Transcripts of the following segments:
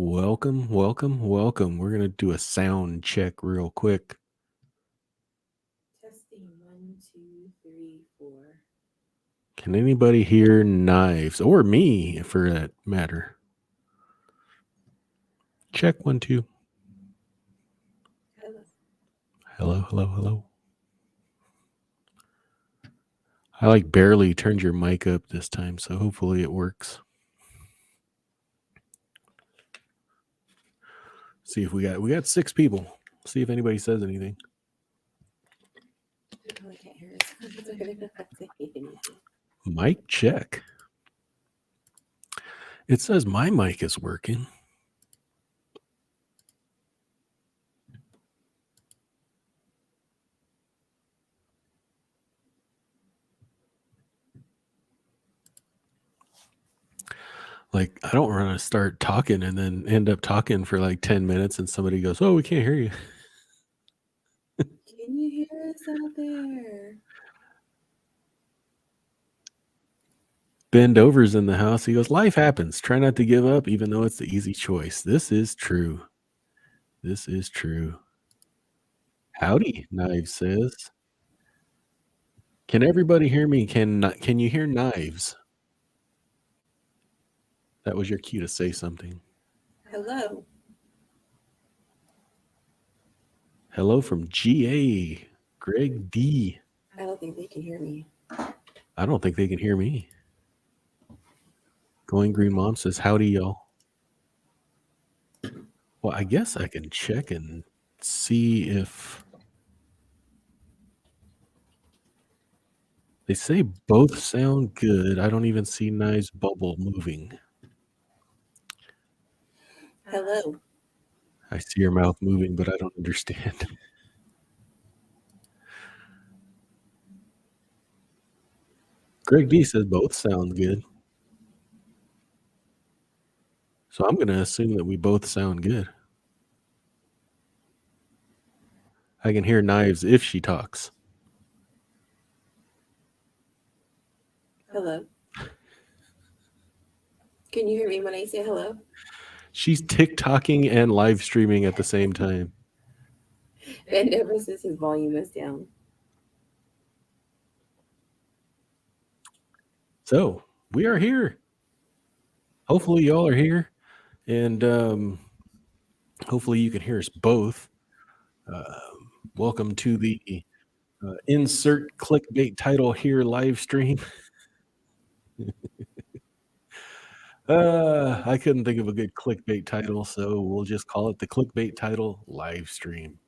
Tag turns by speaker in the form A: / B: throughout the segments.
A: Welcome, welcome, welcome. We're going to do a sound check real quick.
B: Testing 1, 2, 3, 4.
A: Can anybody hear Knives or me for that matter? Check 1, 2.
B: Hello.
A: Hello, hello, hello. I barely turned your mic up this time, so hopefully it works. See if we got 6 people. See if anybody says anything.
B: I probably can't hear us. So they're not saying anything.
A: Mic check. It says my mic is working. I don't want to start talking and then end up talking for 10 minutes and somebody goes, "Oh, we can't hear you."
B: Can you hear us out there?
A: Bend Over's in the house. He goes, "Life happens. Try not to give up, even though it's the easy choice." This is true. This is true. Howdy, Knives says. Can everybody hear me? Can you hear Knives? That was your cue to say something.
B: Hello.
A: Hello from GA, Greg D.
B: I don't think they can hear me.
A: I don't think they can hear me. Going Green Mom says, "Howdy, y'all." Well, I guess I can check and see if they say both sound good. I don't even see Knives' bubble moving.
B: Hello.
A: I see your mouth moving, but I don't understand. Greg D says both sound good. So I'm going to assume that we both sound good. I can hear Knives if she talks.
B: Hello. Can you hear me when I say hello?
A: She's TikToking and live streaming at the same time.
B: Bend Over says his volume is down.
A: So we are here. Hopefully y'all are here. And hopefully you can hear us both. Welcome to the insert clickbait title here live stream. I couldn't think of a good clickbait title, so we'll just call it the clickbait title live stream.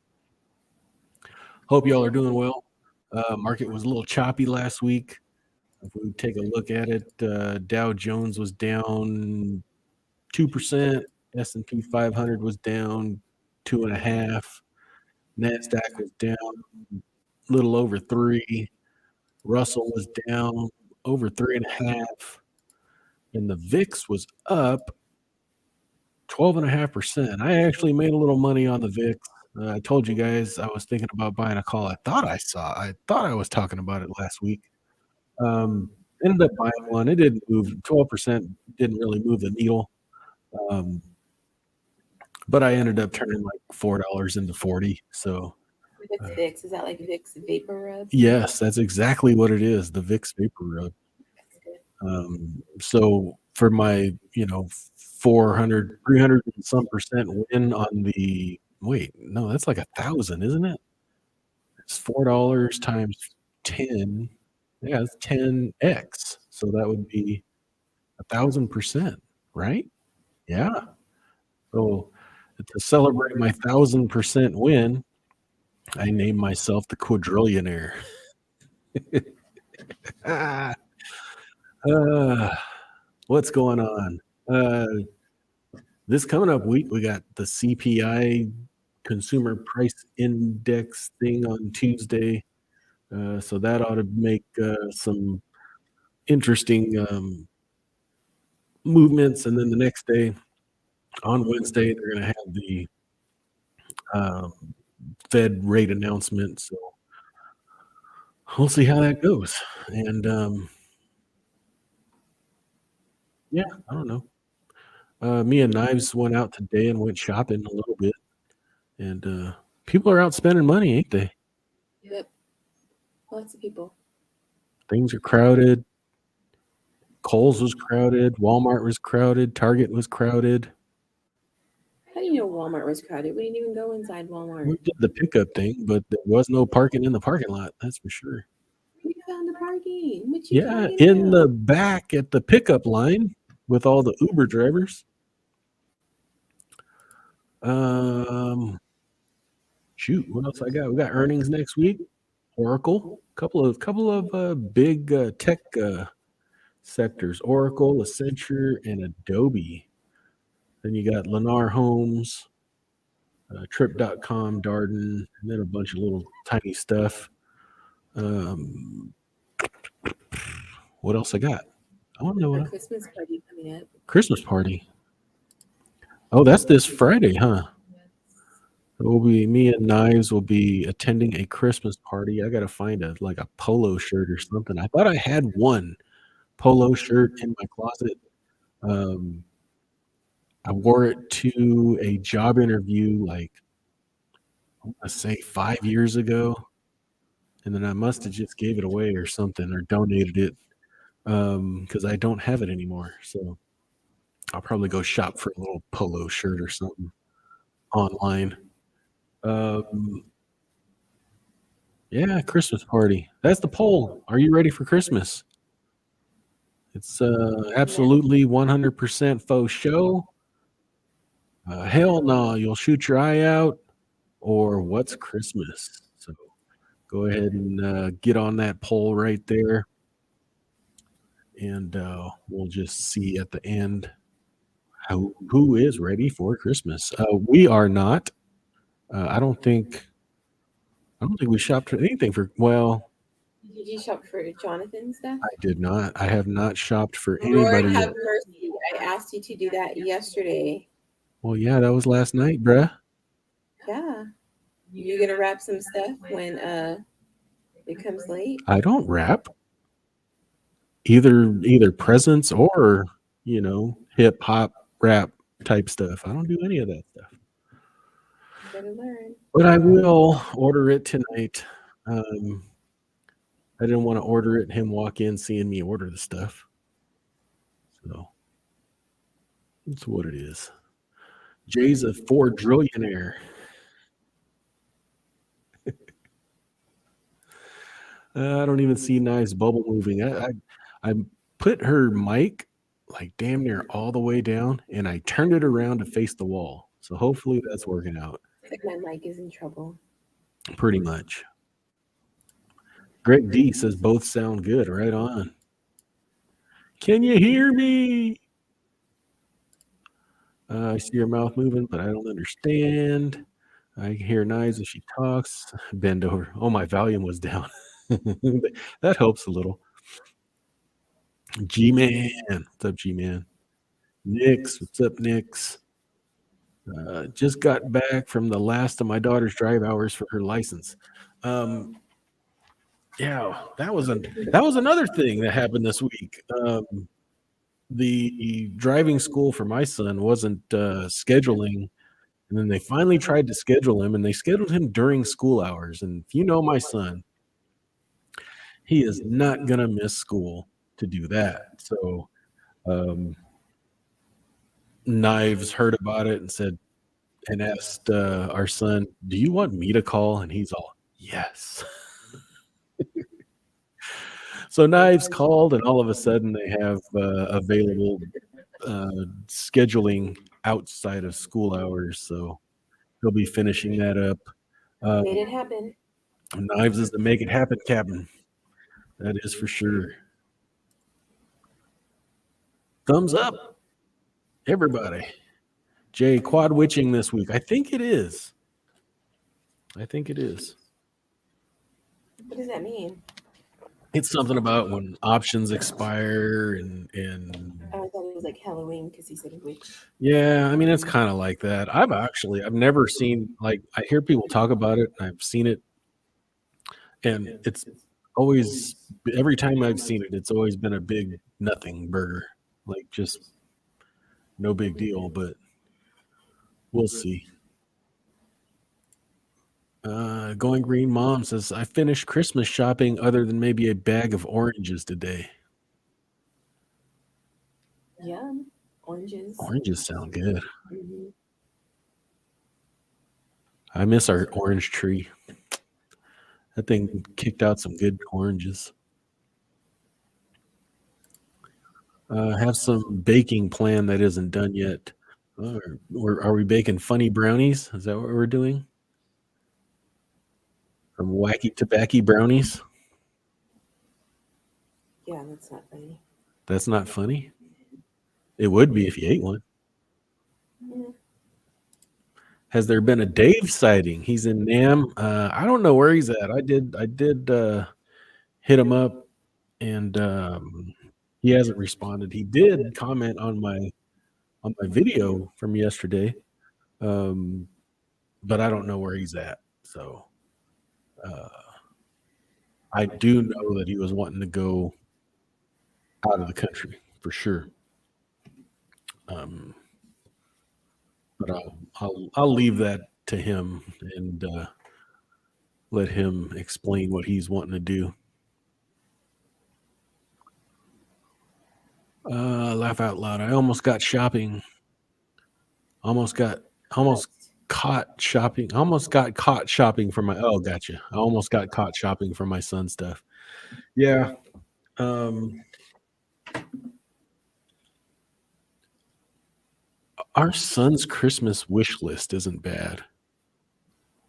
A: Hope y'all are doing well. Market was a little choppy last week. If we take a look at it, Dow Jones was down 2%. S&P 500 was down 2.5%. NASDAQ was down a little over 3%. Russell was down over 3.5%. And the VIX was up 12.5%. I actually made a little money on the VIX. I told you guys I was thinking about buying a call. I thought I was talking about it last week. Ended up buying one. It didn't move. 12% didn't really move the needle. But I ended up turning $4 into 40. So
B: What's VIX? Is that like VIX Vapor Rub?
A: Yes, that's exactly what it is. The VIX Vapor Rub. So for my 300 and some percent win on the that's like 1,000, isn't it? It's $4 times 10. Yeah, it's 10x. So that would be 1,000%, right? Yeah. So to celebrate my 1,000% win, I named myself the quadrillionaire. What's going on? This coming up week, we got the CPI Consumer Price Index thing on Tuesday. So that ought to make some interesting movements. And then the next day, on Wednesday, they're going to have the Fed rate announcement. So we'll see how that goes. And yeah, I don't know. Me and Knives went out today and went shopping a little bit, and people are out spending money, ain't they?
B: Yep. Lots of people.
A: Things are crowded. Kohl's was crowded. Walmart was crowded. Target was crowded.
B: How do you know Walmart was crowded? We didn't even go inside
A: We
B: Walmart.
A: did the pickup thing, but there was no parking in the parking lot. That's for sure.
B: We found the parking. What you
A: Yeah,
B: talking
A: in
B: about?
A: the back at the pickup line with all the Uber drivers. Shoot, what else I got? We got earnings next week. Oracle, couple of big tech sectors: Oracle, Accenture, and Adobe. Then you got Lennar Homes, Trip.com, Darden, and then a bunch of little tiny stuff. Um, what else I got? I want to know
B: Our
A: what
B: Christmas party coming up.
A: Christmas party. Oh, that's this Friday, huh? It will be me and Knives will be attending a Christmas party. I gotta find a polo shirt or something. I thought I had one polo shirt in my closet. Um, I wore it to a job interview like I want to say 5 years ago, and then I must have just gave it away or something or donated it because I don't have it anymore. So I'll probably go shop for a little polo shirt or something online. Um, yeah, Christmas party. That's the poll. Are you ready for Christmas? It's absolutely 100% faux show. Hell no, you'll shoot your eye out, or what's Christmas? So go ahead and get on that poll right there, and we'll just see at the end who is ready for Christmas. We are not. I don't think we shopped for anything for. Well,
B: Did you shop for Jonathan stuff?
A: I did not. I have not shopped for
B: Lord
A: anybody
B: have
A: yet.
B: mercy. I asked you to do that yesterday.
A: Well, yeah, that was last night, bruh.
B: Yeah. You gonna wrap some stuff when it comes late?
A: I don't wrap either presents or hip hop rap type stuff. I don't do any of that stuff.
B: You better learn.
A: But I will order it tonight. Um, I didn't want to order it and him walk in seeing me order the stuff. So that's what it is. Jay's a 4 drillionaire. I don't even see Knives bubble moving. I put her mic like damn near all the way down, and I turned it around to face the wall. So hopefully that's working out.
B: It's like my mic is in trouble.
A: Pretty much. Greg D says both sound good. Right on. Can you hear me? I see your mouth moving, but I don't understand. I hear Knives as she talks. Bend over. Oh, my volume was down. That helps a little. G-Man. What's up, G-Man? Nix. What's up, Nix? Just got back from the last of my daughter's drive hours for her license. Yeah, that was another thing that happened this week. The driving school for my son wasn't scheduling, and then they finally tried to schedule him, and they scheduled him during school hours. And if you know my son, he is not gonna miss school to do that. So Knives heard about it and asked our son, "Do you want me to call?" And he's all, "Yes." So Knives called, and all of a sudden they have available scheduling outside of school hours. So he'll be finishing that up.
B: Made it happen.
A: Knives is the make it happen captain. That is for sure. Thumbs up, everybody. Jay, quad witching this week. I think it is.
B: What does that mean?
A: It's something about when options expire and
B: Oh, I thought it was like Halloween because he said witch.
A: yeah, I mean it's kind of like that. I've never seen, like, I hear people talk about it and I've seen it, and it's always, every time I've seen it, it's always been a big nothing burger. Like, just no big deal, but we'll see. Going Green Mom says, I finished Christmas shopping other than maybe a bag of oranges today.
B: Yum. Oranges.
A: Oranges sound good.
B: Mm-hmm.
A: I miss our orange tree. That thing kicked out some good oranges. Have some baking plan that isn't done yet. Are we baking funny brownies? Is that what we're doing? Some wacky tobacco brownies?
B: Yeah, that's not funny.
A: That's not funny? It would be if you ate one.
B: Yeah.
A: Has there been a Dave sighting? He's in Nam. I don't know where he's at. I did hit him up, and he hasn't responded. He did comment on my video from yesterday, but I don't know where he's at. So I do know that he was wanting to go out of the country for sure. But I'll leave that to him and let him explain what he's wanting to do. Laugh out loud. I almost got shopping. Almost got caught shopping for my gotcha. I almost got caught shopping for my son's stuff. Yeah. Our son's Christmas wish list isn't bad.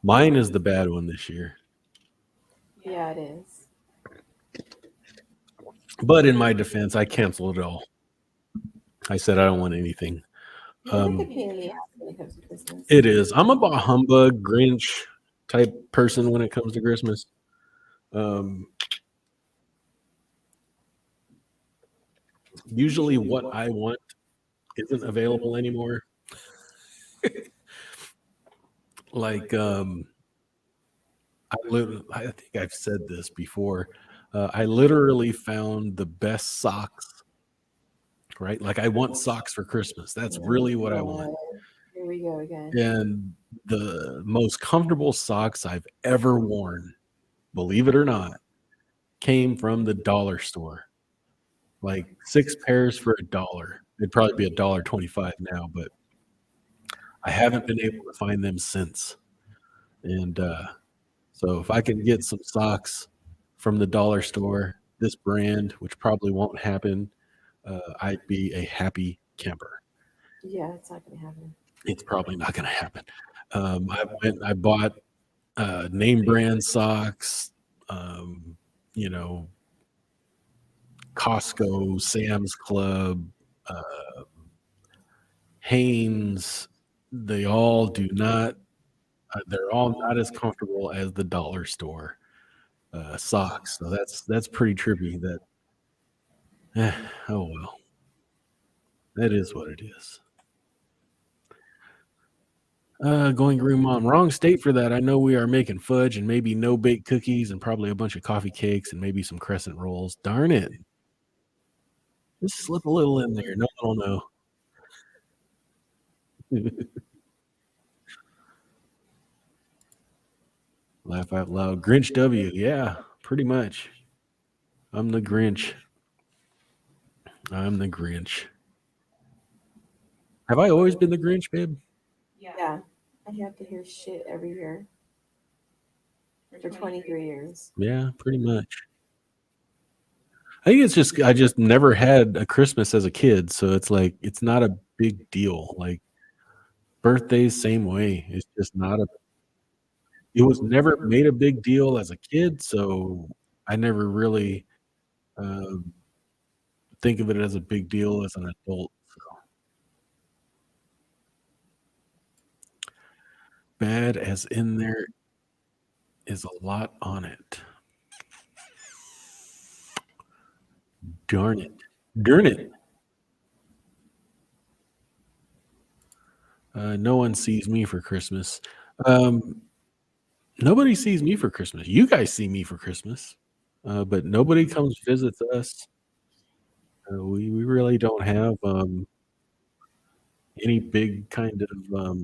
A: Mine is the bad one this year.
B: Yeah, it is.
A: But in my defense, I canceled it all. I said I don't want anything.
B: It's like a pain in the ass when it comes to Christmas.
A: It is. I'm a humbug, Grinch type person when it comes to Christmas. Usually what I want isn't available anymore. Like, I think I've said this before. I literally found the best socks, right? Like I want socks for Christmas. That's really what I want.
B: Here we go again.
A: And the most comfortable socks I've ever worn, believe it or not, came from the dollar store. Like 6 pairs for $1. It'd probably be $1.25 now, but I haven't been able to find them since. And so if I can get some socks from the dollar store, this brand, which probably won't happen, I'd be a happy camper.
B: Yeah, it's not going to happen.
A: It's probably not going to happen. I bought name brand socks, Costco, Sam's Club, Hanes. They all do not. They're all not as comfortable as the dollar store socks. So that's pretty trippy. Oh well, that is what it is. Going Green Mom, wrong state for that. I know we are making fudge and maybe no bake cookies and probably a bunch of coffee cakes and maybe some crescent rolls. Darn it. Just slip a little in there. No one will know. Laugh out loud. Grinch W. Yeah, pretty much. I'm the Grinch. Have I always been the Grinch, babe?
B: Yeah. I have to hear shit every year for 23 years.
A: Yeah, pretty much. I think it's just I just never had a Christmas as a kid, so it's like it's not a big deal. Like birthdays, same way. It's just not a. It was never made a big deal as a kid, so I never really think of it as a big deal as an adult. So. Bad as in there is a lot on it. Darn it. No one sees me for Christmas. Nobody sees me for Christmas. You guys see me for Christmas, but nobody comes visits us. We really don't have any big kind of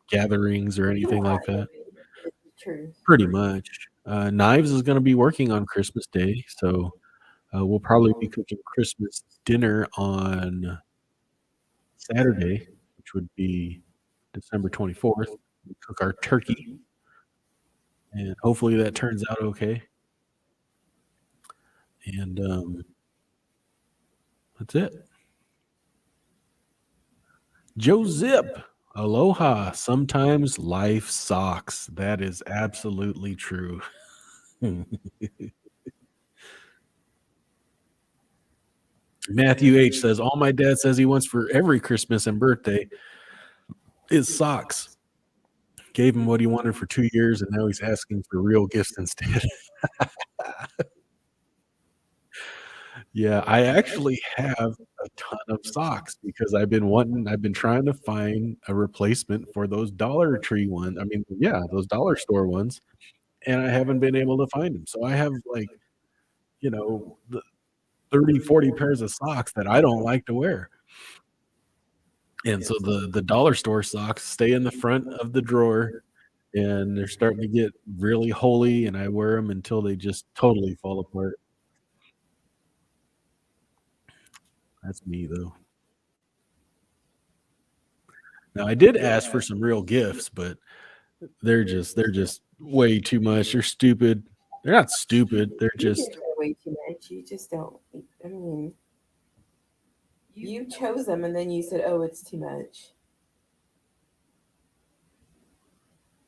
A: gatherings or anything like that.
B: It's the truth.
A: Pretty much. Knives is going to be working on Christmas Day, so we'll probably be cooking Christmas dinner on Saturday, which would be December 24th. We cook our turkey, and hopefully that turns out okay. And that's it. Joe Zip, aloha. Sometimes life sucks. That is absolutely true. Matthew H says, all my dad says he wants for every Christmas and birthday is socks. Gave him what he wanted for 2 years, and now he's asking for real gifts instead. Yeah, I actually have a ton of socks because I've been trying to find a replacement for those Dollar Tree ones. I mean, yeah, those dollar store ones, and I haven't been able to find them. So I have like, the 30, 40 pairs of socks that I don't like to wear. And so the dollar store socks stay in the front of the drawer, and they're starting to get really holey, and I wear them until they just totally fall apart. That's me, though. Now, I did ask for some real gifts, but they're just way too much. They're stupid. They're not stupid. They're
B: You
A: just
B: can try way too much. You just don't. I mean, you chose them and then you said, "Oh, it's too much."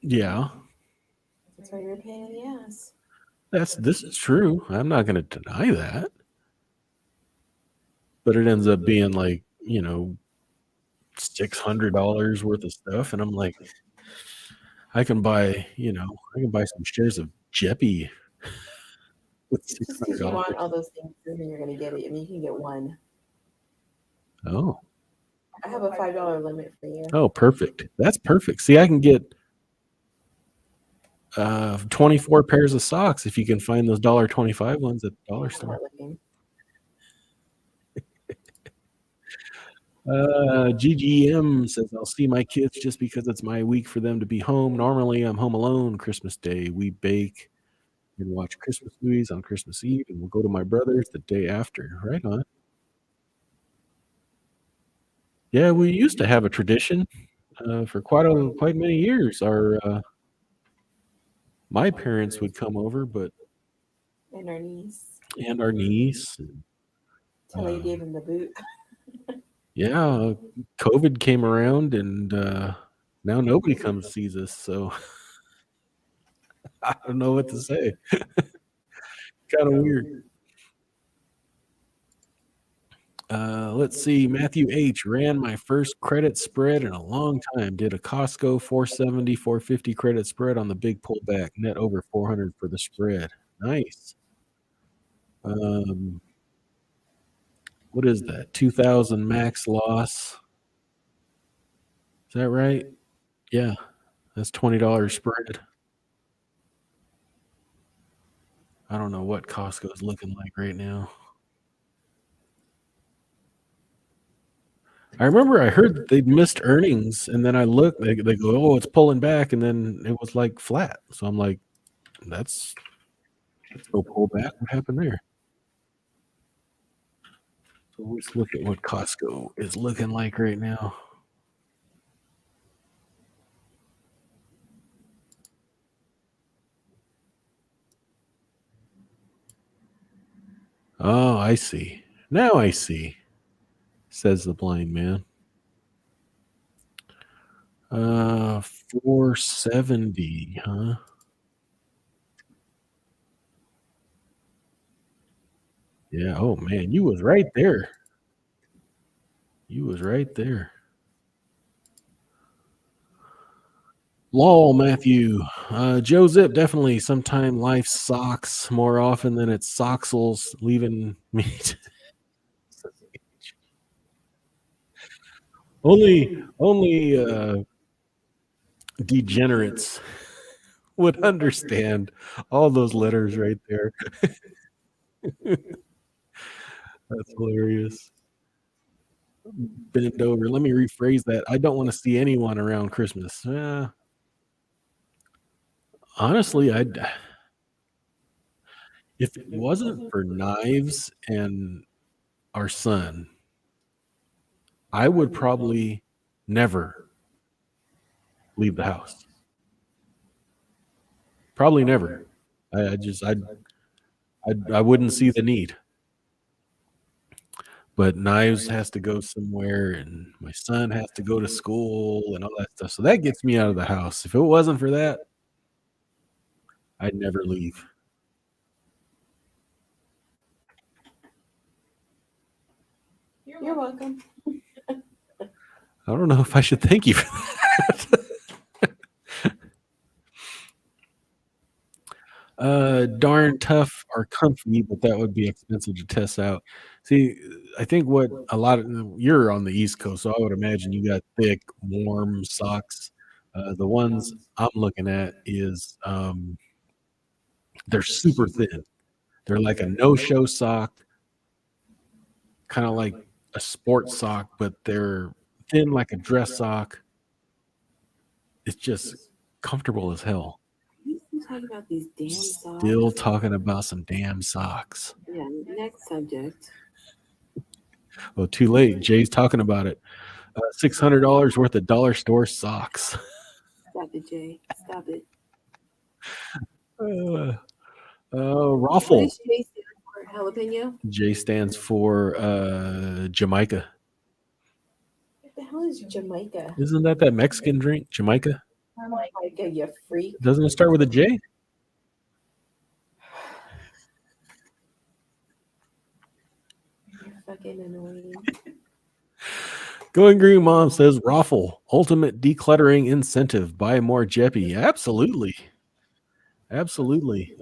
A: yeah.
B: That's why you're a pain in the ass.
A: This is true. I'm not going to deny that. But it ends up being like, $600 worth of stuff, and I'm like, I can buy some shares of Jeppy with
B: Just because you want
A: $600.
B: all those things doesn't mean you're going to get it. I mean, you can get one.
A: Oh.
B: I have a $5 limit for you.
A: Oh, perfect. That's perfect. See, I can get 24 pairs of socks if you can find those $1.25 ones at the dollar store. GGM says, I'll see my kids just because it's my week for them to be home. Normally, I'm home alone Christmas Day. We bake and watch Christmas movies on Christmas Eve, and we'll go to my brother's the day after. Right on. Yeah, we used to have a tradition for quite many years. My parents would come over,
B: And our niece.
A: And our niece.
B: Until you gave him the boot.
A: Yeah, COVID came around, and now nobody comes sees us, so I don't know what to say. Kind of weird. Let's see. Matthew H. ran my first credit spread in a long time. Did a Costco 470, 450 credit spread on the big pullback. Net over 400 for the spread. Nice. What is that? 2,000 max loss. Is that right? Yeah, that's $20 spread. I don't know what Costco is looking like right now. I remember I heard that they'd missed earnings, and then I looked, they go, oh, it's pulling back, and then it was like flat. So I'm like, let's go pull back. What happened there? So let's look at what Costco is looking like right now. Oh, I see. Now I see, says the blind man. 470, huh? Yeah. Oh man, you was right there. You was right there. Lol, Matthew. Joe Zip, definitely. Sometime life sucks more often than it soxels, leaving me. Only degenerates would understand all those letters right there. That's hilarious. bend over. Let me rephrase that. I don't want to see anyone around Christmas. Honestly, if it wasn't for Knives and our son, I would probably never leave the house. Probably never. I wouldn't see the need. But Knives has to go somewhere, and my son has to go to school and all that stuff. So that gets me out of the house. If it wasn't for that, I'd never leave.
B: You're welcome.
A: I don't know if I should thank you for that. Darn tough or comfy, but that would be expensive to test out. See, I think what a lot of you're on the East Coast, so I would imagine you got thick, warm socks. The ones I'm looking at is they're super thin. They're like a no-show sock, kind of like a sports sock, but they're thin like a dress sock. It's just comfortable as hell.
B: You still talking about these damn socks?
A: Still talking about some damn socks.
B: Yeah, next subject.
A: Well, too late. Jay's talking about it. $600 worth of dollar store socks.
B: Stop it, Jay. Stop it.
A: Raffle.
B: What does Jay stand for? Jalapeno?
A: J stands for Jamaica.
B: What the hell is Jamaica?
A: Isn't that Mexican drink, Jamaica?
B: Jamaica, you freak.
A: Doesn't it start with a J?
B: You're fucking annoying.
A: Going Green Mom says Raffle, ultimate decluttering incentive. Buy more Jeppy. Absolutely. Absolutely.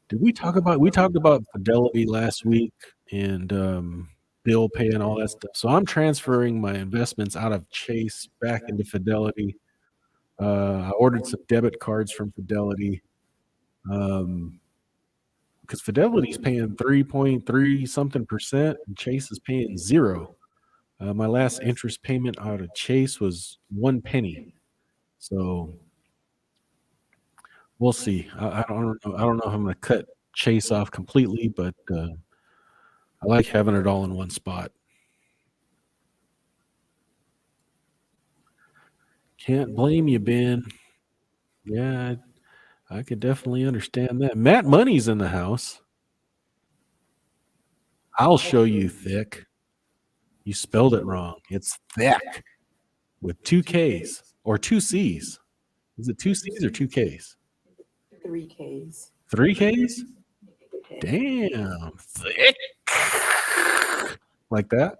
A: Did we talked about Fidelity last week and bill pay and all that stuff. So I'm transferring my investments out of Chase back into Fidelity. I ordered some debit cards from Fidelity. Because Fidelity's paying 3.3 something percent and Chase is paying 0. My last interest payment out of Chase was 1 penny. So we'll see. I don't know. I don't know if I'm going to cut Chase off completely, but I like having it all in one spot. Can't blame you, Ben. Yeah, I could definitely understand that. Matt Money's in the house. I'll show you thick. You spelled it wrong. It's thick with 2 Ks or 2 Cs. Is it 2 Cs or 2 Ks?
B: 3 Ks.
A: 3 Ks?
B: Okay.
A: Damn. Thick. Like that?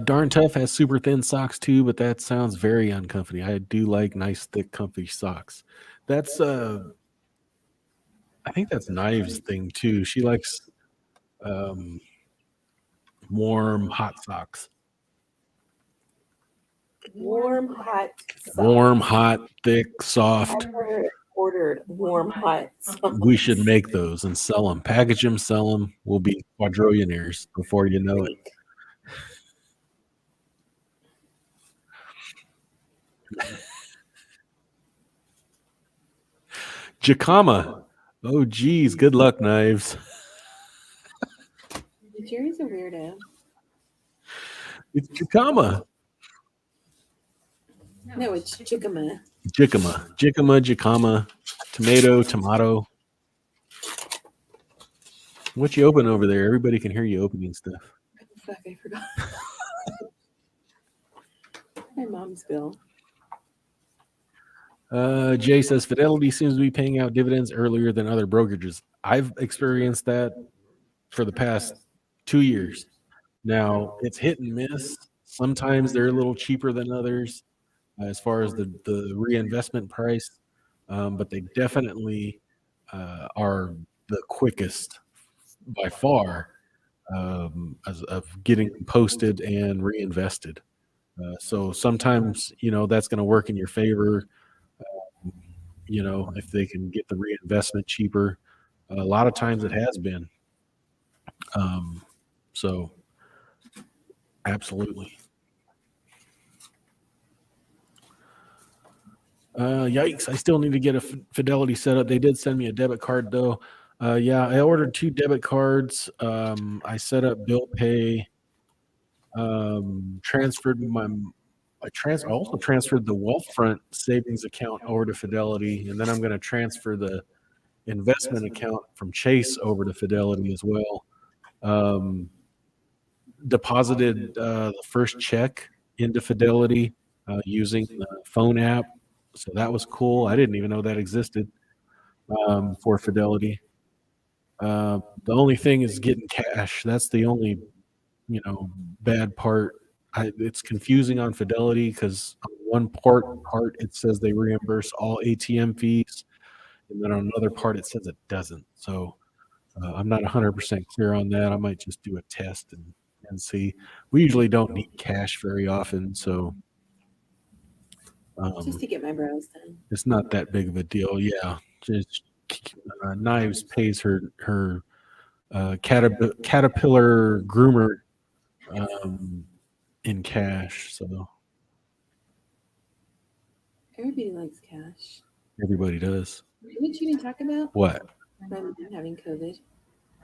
A: Darn Tough has super thin socks too, but that sounds very uncomfy. I do like nice, thick, comfy socks. That's I think that's Knives' thing too. She likes warm, hot socks.
B: Warm, hot socks.
A: Warm, hot, thick, soft.
B: I've never ordered warm, hot socks.
A: We should make those and sell them. Package them, sell them. We'll be quadrillionaires before you know it. Jacama. Oh, geez. Good luck, Knives.
B: Jerry's a weirdo.
A: It's Jacama.
B: No, it's Jicama.
A: Jicama. Tomato. What you open over there? Everybody can hear you opening stuff.
B: Fuck, I forgot. My mom's bill.
A: Jay says Fidelity seems to be paying out dividends earlier than other brokerages. I've experienced that for the past 2 years. Now, it's hit and miss. Sometimes they're a little cheaper than others as far as the reinvestment price, but they definitely are the quickest by far of getting posted and reinvested. So sometimes, that's going to work in your favor. if they can get the reinvestment cheaper. A lot of times it has been. So absolutely. Yikes! I still need to get a Fidelity set up. They did send me a debit card though. Yeah, I ordered 2 debit cards. I set up bill pay. Transferred I also transferred the Wealthfront savings account over to Fidelity, and then I'm going to transfer the investment account from Chase over to Fidelity as well. Deposited the first check into Fidelity using the phone app, so that was cool. I didn't even know that existed for Fidelity. The only thing is getting cash. That's the only bad part. It's confusing on Fidelity because on one part it says they reimburse all ATM fees, and then on another part it says it doesn't. So I'm not 100% clear on that. I might just do a test and see. We usually don't need cash very often, so
B: Just to get my brows done.
A: it's not that big of a deal. Yeah, just Knives pays her Caterpillar groomer in cash, so
B: Everybody likes cash.
A: everybody does.
B: Didn't you even talk about
A: What?
B: my mom having COVID?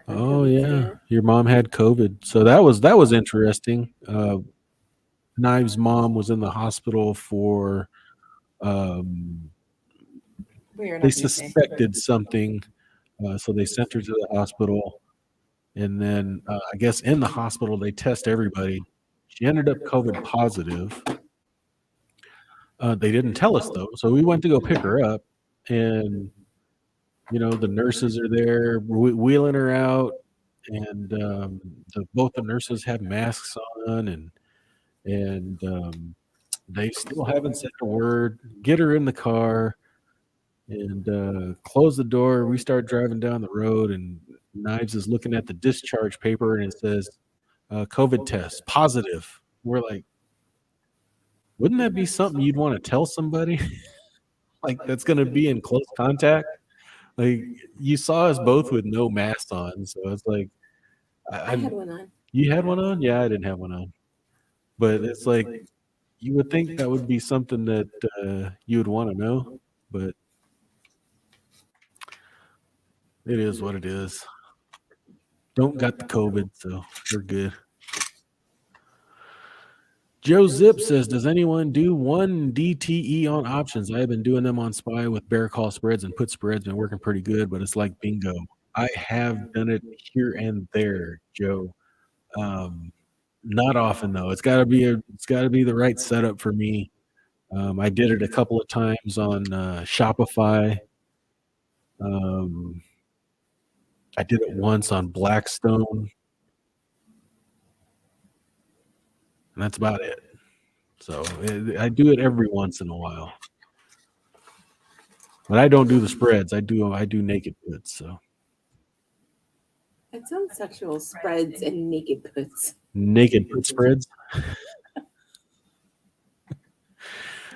A: Oh yeah, your mom had COVID, so that was interesting. Knives' mom was in the hospital for they suspected something, so they sent her to the hospital, and then I guess in the hospital they test everybody. She ended up COVID positive. They didn't tell us though, so we went to go pick her up, and the nurses are there wheeling her out, and both the nurses have masks on, and they still haven't said a word. Get her in the car and close the door. We start driving down the road, and Knives is looking at the discharge paper, and it says COVID test positive. We're like, wouldn't that be something you'd want to tell somebody like that's going to be in close contact? Like, you saw us both with no masks on, so it's like
B: I had one on.
A: You had one on? Yeah, I didn't have one on. But it's like you would think that would be something that you would want to know, but it is what it is. Don't got the COVID, so we're good. Joe Zip says, does anyone do one DTE on options? I have been doing them on SPY with bear call spreads and put spreads, been working pretty good, but it's like bingo. I have done it here and there, Joe. Not often though. It's got to be the right setup for me. I did it a couple of times on Shopify. I did it once on Blackstone, and that's about it. So I do it every once in a while, but I don't do the spreads. I do naked puts. So
B: It sounds sexual. Spreads and naked puts.
A: Naked put spreads.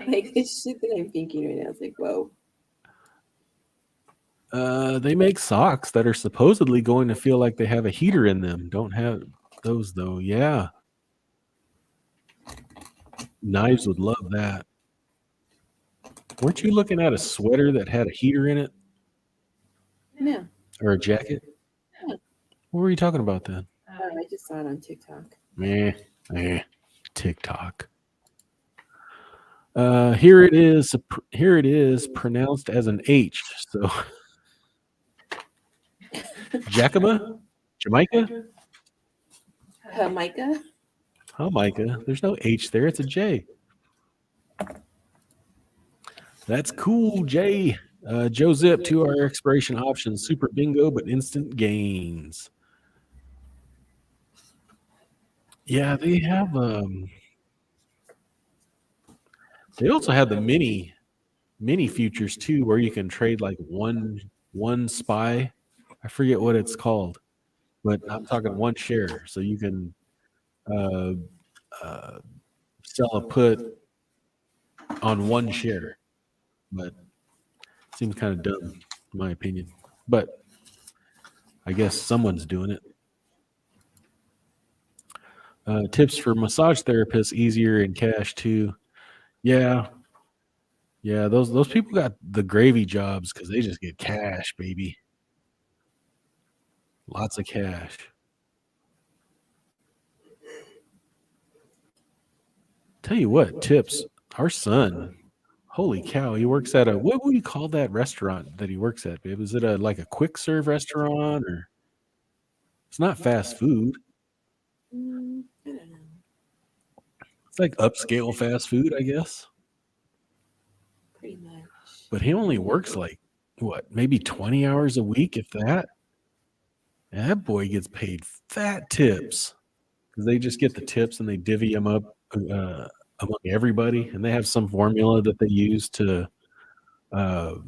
B: Like this shit that I'm thinking right now. It's like, whoa.
A: They make socks that are supposedly going to feel like they have a heater in them. Don't have those though. Yeah. Knives would love that. Weren't you looking at a sweater that had a heater in it?
B: No.
A: Or a jacket?
B: No.
A: What were you talking about then?
B: Oh, I just saw it on TikTok.
A: TikTok. Here it is. Here it is pronounced as an H. So Jacoma? Jamaica?
B: Jamaica?
A: Jamaica. There's no H there. It's a J. That's cool, Jay. Joe Zip, 2-hour expiration options, super bingo, but instant gains. Yeah, they have. They also have the mini futures too, where you can trade like one SPY. I forget what it's called, but I'm talking one share, so you can sell a put on one share. But Seems kind of dumb, in my opinion. But I guess someone's doing it. Tips for massage therapists, easier in cash too. Yeah, yeah. Those people got the gravy jobs because they just get cash, baby. Lots of cash. Tell you what, tips. Our son, holy cow, he works at a what would you call that restaurant that he works at, babe? Is it like a quick serve restaurant or it's not fast food?
B: I don't know.
A: It's like upscale fast food, I guess.
B: Pretty much.
A: But he only works like what, maybe 20 hours a week, if that. And that boy gets paid fat tips because they just get the tips and they divvy them up among everybody, and they have some formula that they use to, if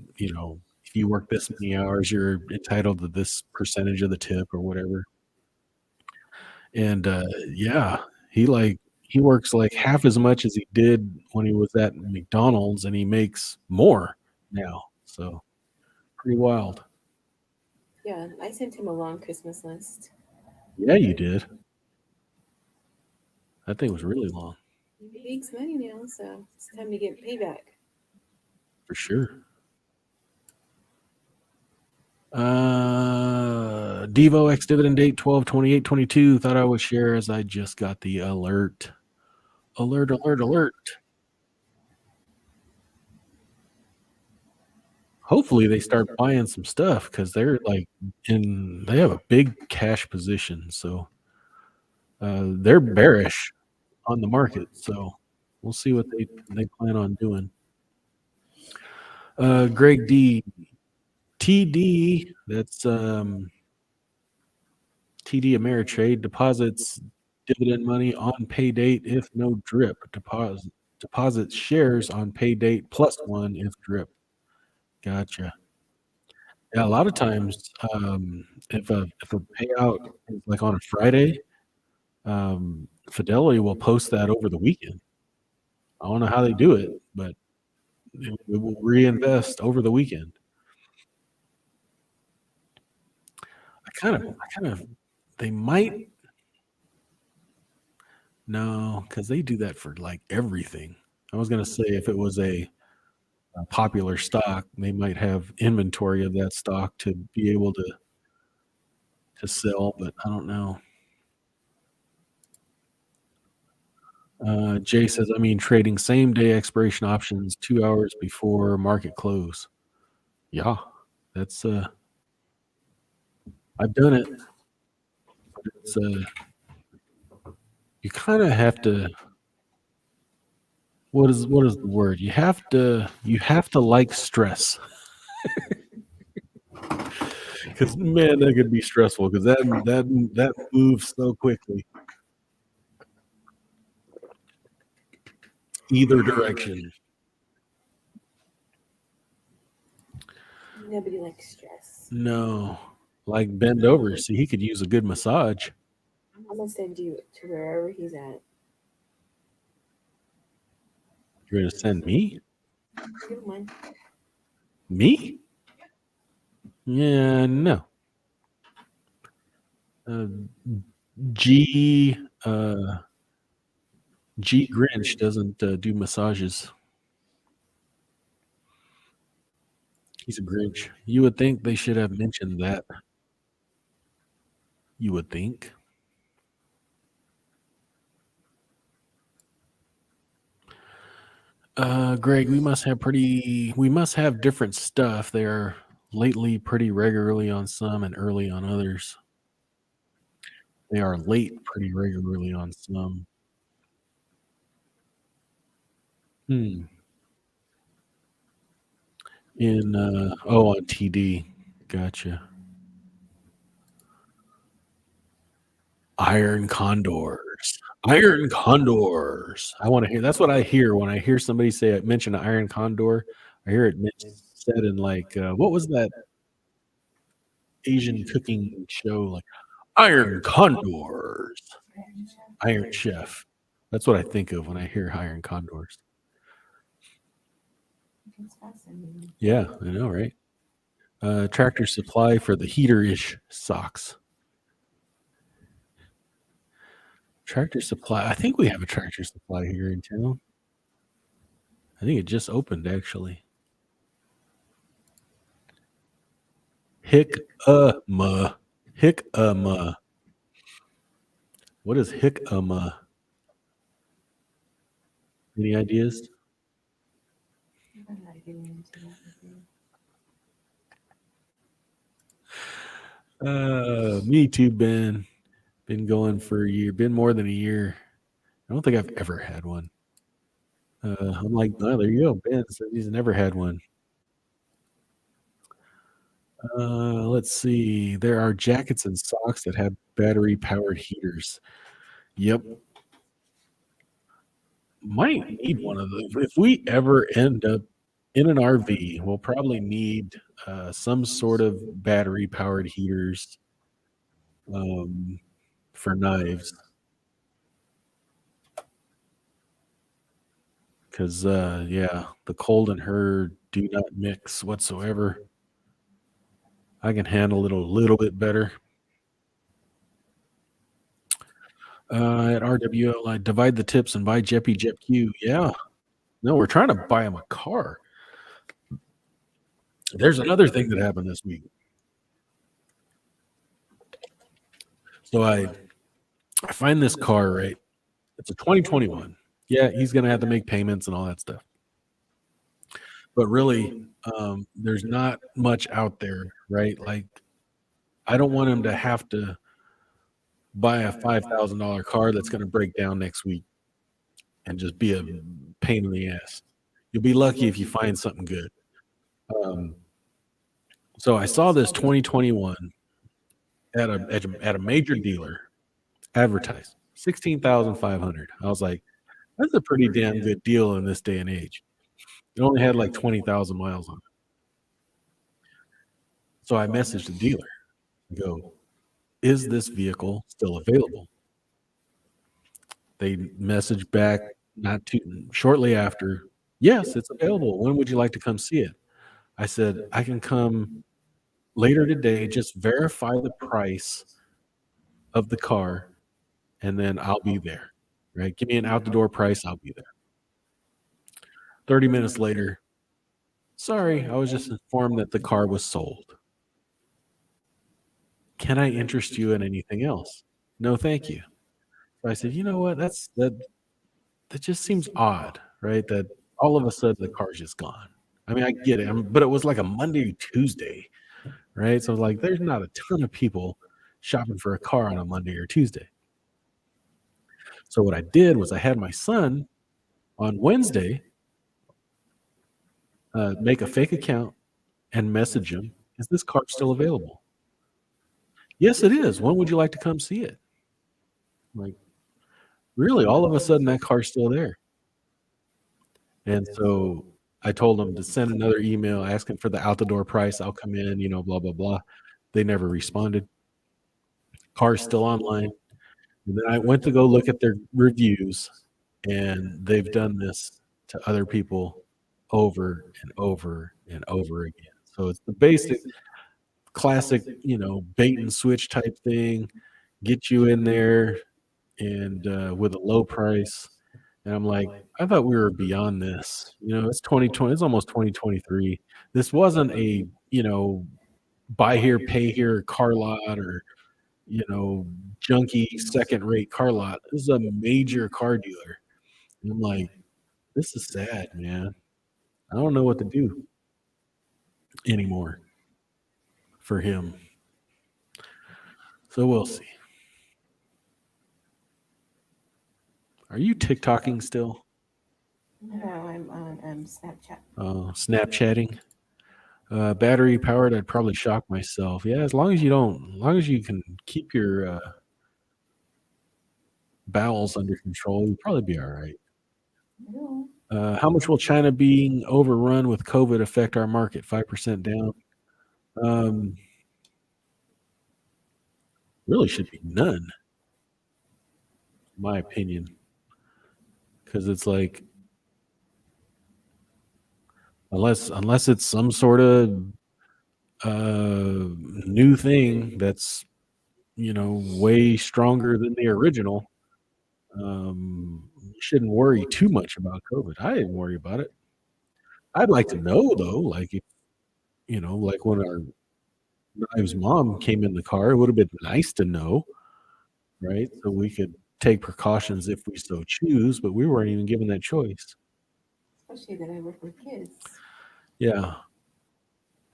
A: you work this many hours, you're entitled to this percentage of the tip or whatever. And yeah, he works like half as much as he did when he was at McDonald's, and he makes more now. So pretty wild.
B: Yeah, I sent him a long Christmas list.
A: Yeah, you did. That thing was really long.
B: He makes money now, so it's time to get payback.
A: For sure. Devo X dividend date 12/28/22. Thought I would share as I just got the alert. Alert, alert, alert. Hopefully they start buying some stuff because they're like they have a big cash position. So they're bearish on the market. So we'll see what they plan on doing. Greg D. TD, that's TD Ameritrade, deposits dividend money on pay date if no drip. Deposits shares on pay date +1 if drip. Gotcha. Yeah, a lot of times, if a payout is like on a Friday, Fidelity will post that over the weekend. I don't know how they do it, but it will reinvest over the weekend. They might. No, because they do that for like everything. I was gonna say if it was a popular stock, they might have inventory of that stock to be able to sell, but I don't know. Jay says, I mean, trading same day expiration options 2 hours before market close. Yeah, that's I've done it. But it's you kind of have to. What is the word? You have to like stress. Because man, that could be stressful. Because that moves so quickly, either direction.
B: Nobody likes stress.
A: No, like bend over. See, he could use a good massage.
B: I'm gonna send you to wherever he's at.
A: You're gonna send me?
B: You don't mind?
A: Me? Yeah, no. G Grinch doesn't do massages. He's a Grinch. You would think they should have mentioned that. You would think. Greg, we must have different stuff. They are lately pretty regularly on some and early on others. They are late pretty regularly on some. On TD. Gotcha. Iron condors. Iron condors. I want to hear. That's what I hear when I hear somebody mention an iron condor. I hear it said in like what was that Asian cooking show? Like iron condors. Iron Chef. That's what I think of when I hear iron condors.
B: It's fascinating.
A: Yeah, I know, right? Tractor Supply for the heater-ish socks. Tractor Supply. I think we have a Tractor Supply here in town. I think it just opened, actually. Hick-a-ma. Hick-a-ma. What is hick-a-ma? Any ideas?
B: I'm not getting into that with you.
A: Me too, Ben. Been going for a year. Been more than a year. I don't think I've ever had one. I'm like, oh, there you go. Ben said he's never had one. Let's see. There are jackets and socks that have battery-powered heaters. Yep. Might need one of those. If we ever end up in an RV, we'll probably need some sort of battery-powered heaters for knives. Because, yeah, the cold and her do not mix whatsoever. I can handle it a little bit better. At RWL, I divide the tips and buy Jeppy Jep Q. Yeah. No, we're trying to buy him a car. There's another thing that happened this week. So I find this car, right? It's a 2021. Yeah, he's going to have to make payments and all that stuff. But really, there's not much out there, right? Like, I don't want him to have to buy a $5,000 car that's going to break down next week and just be a pain in the ass. You'll be lucky if you find something good. So I saw this 2021 at a major dealer advertised $16,500. I was like, that's a pretty damn good deal in this day and age. It only had like 20,000 miles on it. So I messaged the dealer. I go, is this vehicle still available? They messaged back not too shortly after, yes, it's available. When would you like to come see it? I said, I can come later today, just verify the price of the car, and then I'll be there. Right? Give me an out the door price, I'll be there. 30 minutes later, sorry, I was just informed that the car was sold. Can I interest you in anything else? No, thank you. So I said, you know what? That just seems odd, right? That all of a sudden the car's just gone. I mean, I get it, but it was like a Monday, Tuesday, right? So like, there's not a ton of people shopping for a car on a Monday or Tuesday. So what I did was I had my son on Wednesday make a fake account and message him, is this car still available? Yes, it is. When would you like to come see it? Like, really, all of a sudden that car's still there. And so I told them to send another email asking for the out the door price. I'll come in, blah, blah, blah. They never responded. Car's still online. And then I went to go look at their reviews, and they've done this to other people over and over and over again. So it's the basic, classic, bait and switch type thing. Get you in there and with a low price. And I'm like, I thought we were beyond this. It's 2020. It's almost 2023. This wasn't a, buy here, pay here car lot or, junky second rate car lot. This is a major car dealer. And I'm like, this is sad, man. I don't know what to do anymore for him. So we'll see. Are you TikToking still?
B: No, I'm on Snapchat.
A: Snapchatting. Battery powered, I'd probably shock myself. Yeah, as long as you can keep your bowels under control, you'll probably be all right.
B: Yeah.
A: How much will China being overrun with COVID affect our market? 5% down. Really should be none, in my opinion. Because it's like unless it's some sort of new thing that's way stronger than the original. You shouldn't worry too much about COVID. I didn't worry about it. I'd like to know though, like if like when our Knives mom came in the car, it would have been nice to know, right? So we could take precautions if we so choose, but we weren't even given that choice.
B: Especially that I work with kids.
A: Yeah.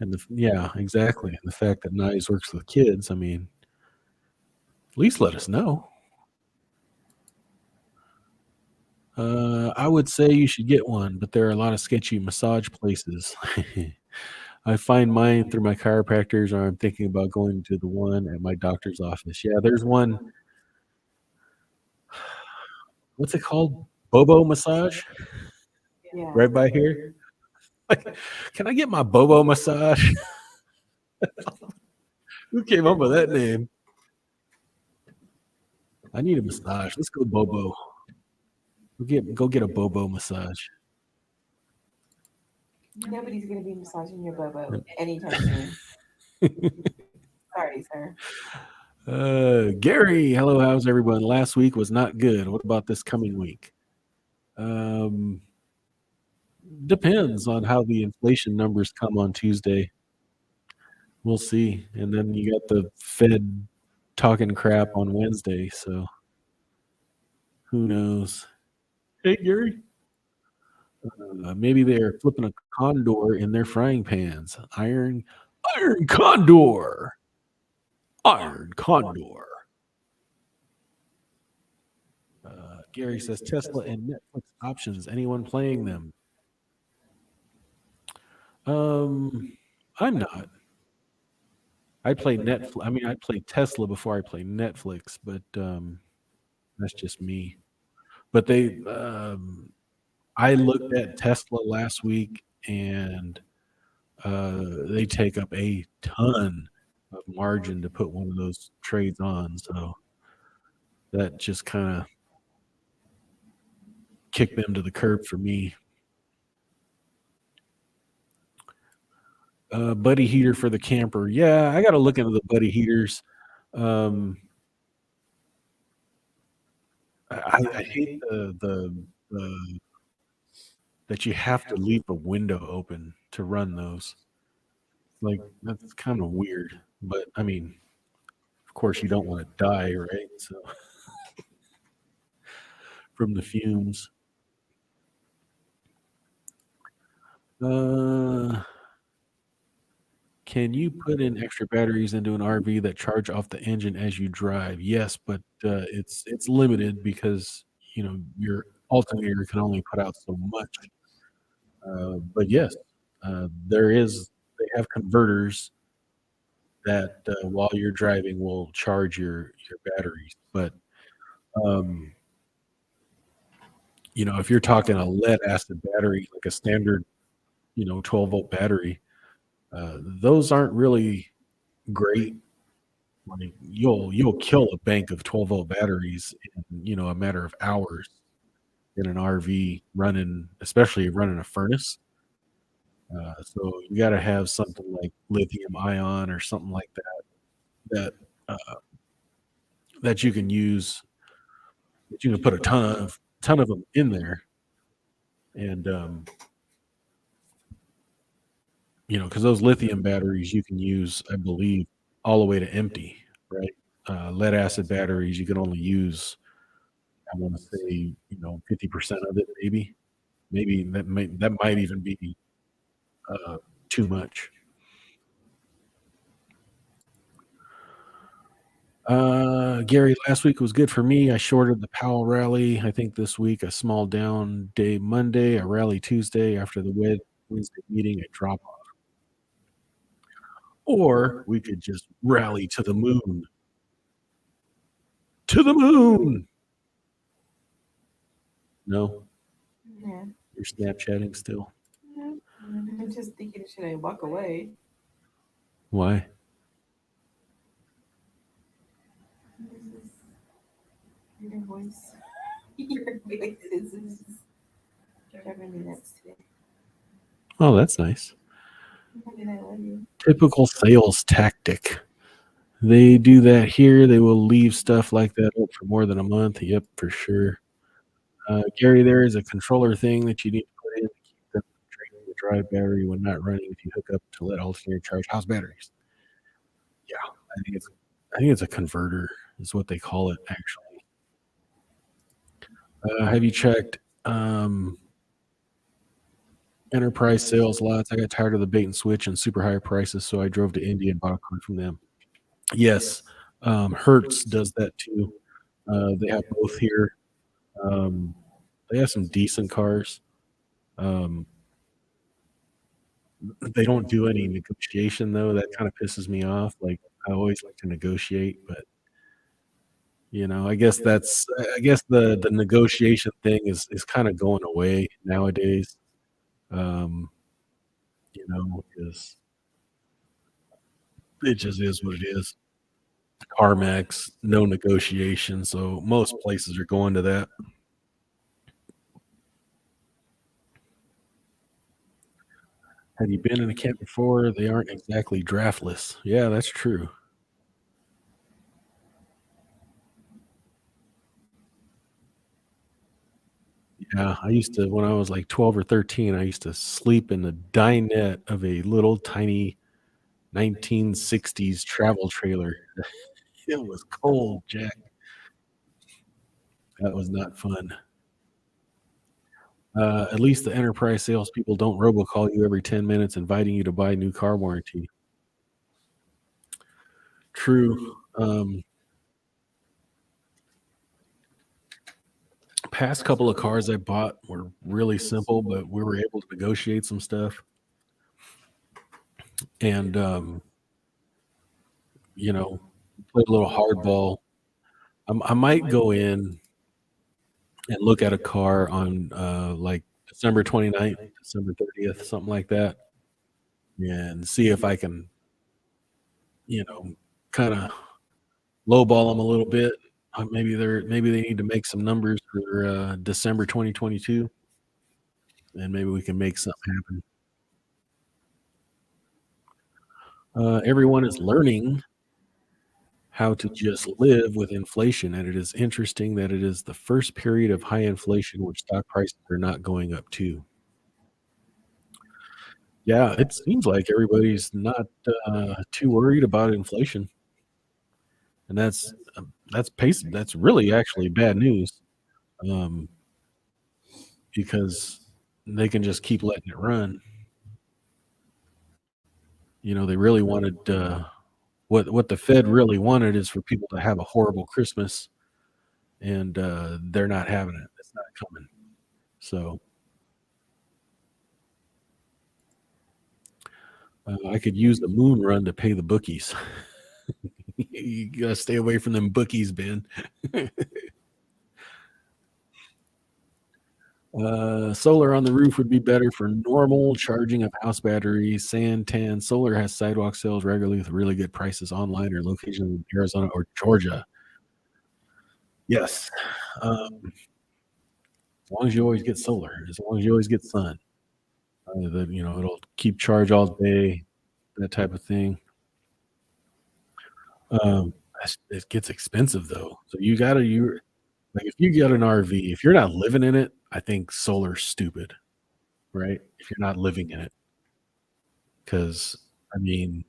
A: And yeah, exactly. And the fact that Knives works with kids, I mean, at least let us know. I would say you should get one, but there are a lot of sketchy massage places. I find mine through my chiropractors, or I'm thinking about going to the one at my doctor's office. Yeah, there's one. What's it called? Bobo massage,
B: Yeah.
A: right by here. Like, can I get my Bobo massage? Who came up with that name? I need a massage. Let's go Bobo. Go get a Bobo massage.
B: Nobody's gonna be massaging your bobo anytime soon. Sorry, sir.
A: Gary, hello, how's everyone? Last week was not good. What about this coming week? Um, Depends on how the inflation numbers come on Tuesday. We'll see. And then you got the Fed talking crap on Wednesday, so who knows? Hey, Gary. Maybe they're flipping a condor in their frying pans. Iron condor. Iron condor. Gary says Tesla and Netflix options. Anyone playing them? I'm not. I play Netflix. I mean, I play Tesla before I play Netflix, but that's just me. But I looked at Tesla last week, and they take up a ton of margin to put one of those trades on. So that just kind of kicked them to the curb for me. Buddy heater for the camper. Yeah, I got to look into the buddy heaters. Um, I hate the that you have to leave the window open to run those. Like that's kind of weird. But I mean, of course, you don't want to die, right? So from the fumes. Uh, can you put in extra batteries into an RV that charge off the engine as you drive? Yes, but it's limited because your alternator can only put out so much. But yes, there is. They have converters that while you're driving will charge your batteries. But um, if you're talking a lead acid battery, like a standard 12-volt battery, those aren't really great. Like you'll kill a bank of 12-volt batteries in a matter of hours in an RV running, especially running a furnace. So you got to have something like lithium ion or something like that uh, that you can use, that you can put a ton of them in there, and because those lithium batteries you can use, I believe, all the way to empty, right? Lead acid batteries you can only use, I want to say, 50% of it, maybe that might even be uh, too much. Gary, last week was good for me. I shorted the Powell rally. I think this week a small down day Monday, a rally Tuesday after the Wednesday meeting, a drop off. Or we could just rally to the moon. To the moon. No,
B: Yeah.
A: you're Snapchatting still.
B: No, I'm just thinking, should I walk away?
A: Why?
B: This is your voice. Your voice is just driving me nuts today.
A: Oh, that's nice.
B: And I love you.
A: Typical sales tactic. They do that here. They will leave stuff like that up for more than a month. Yep, for sure. Gary, there is a controller thing that you need to put in to keep them from draining the drive battery when not running. If you hook up to let alternator charge house batteries. Yeah, I think it's a converter is what they call it actually. Have you checked enterprise sales lots? I got tired of the bait and switch and super high prices, so I drove to India and bought a car from them. Yes, Hertz does that too. They have both here. Um, they have some decent cars. Um, they don't do any negotiation though. That kind of pisses me off. Like I always like to negotiate, but I guess I guess the negotiation thing is kind of going away nowadays. Um, because it just is what it is. CarMax, no negotiation, so most places are going to that. Have you been in a camp before? They aren't exactly draftless. Yeah, that's true. Yeah, I used to when I was like 12 or 13, I used to sleep in the dinette of a little tiny 1960s travel trailer. It was cold, Jack. That was not fun. At least the enterprise salespeople don't robocall you every 10 minutes inviting you to buy new car warranty. True. Past couple of cars I bought were really simple, but we were able to negotiate some stuff. And, played a little hardball. I might go in and look at a car on like December 29th, December 30th, something like that, and see if I can, you know, kind of lowball them a little bit. Maybe they need to make some numbers for December 2022, and maybe we can make something happen. Everyone is learning how to just live with inflation, and it is interesting that it is the first period of high inflation where stock prices are not going up too. Yeah, it seems like everybody's not too worried about inflation, and that's really actually bad news, um, because they can just keep letting it run. They really wanted what the Fed really wanted is for people to have a horrible Christmas, and they're not having it. It's not coming. So I could use the moon run to pay the bookies. You gotta stay away from them bookies, Ben. Solar on the roof would be better for normal charging of house batteries. Santan Solar has sidewalk sales regularly with really good prices online or locations in Arizona or Georgia. Yes. As long as you always get solar, as long as you always get sun, it'll keep charge all day, that type of thing. It gets expensive though. So you like if you get an RV, if you're not living in it, I think solar's stupid, right? If you're not living in it, because I mean,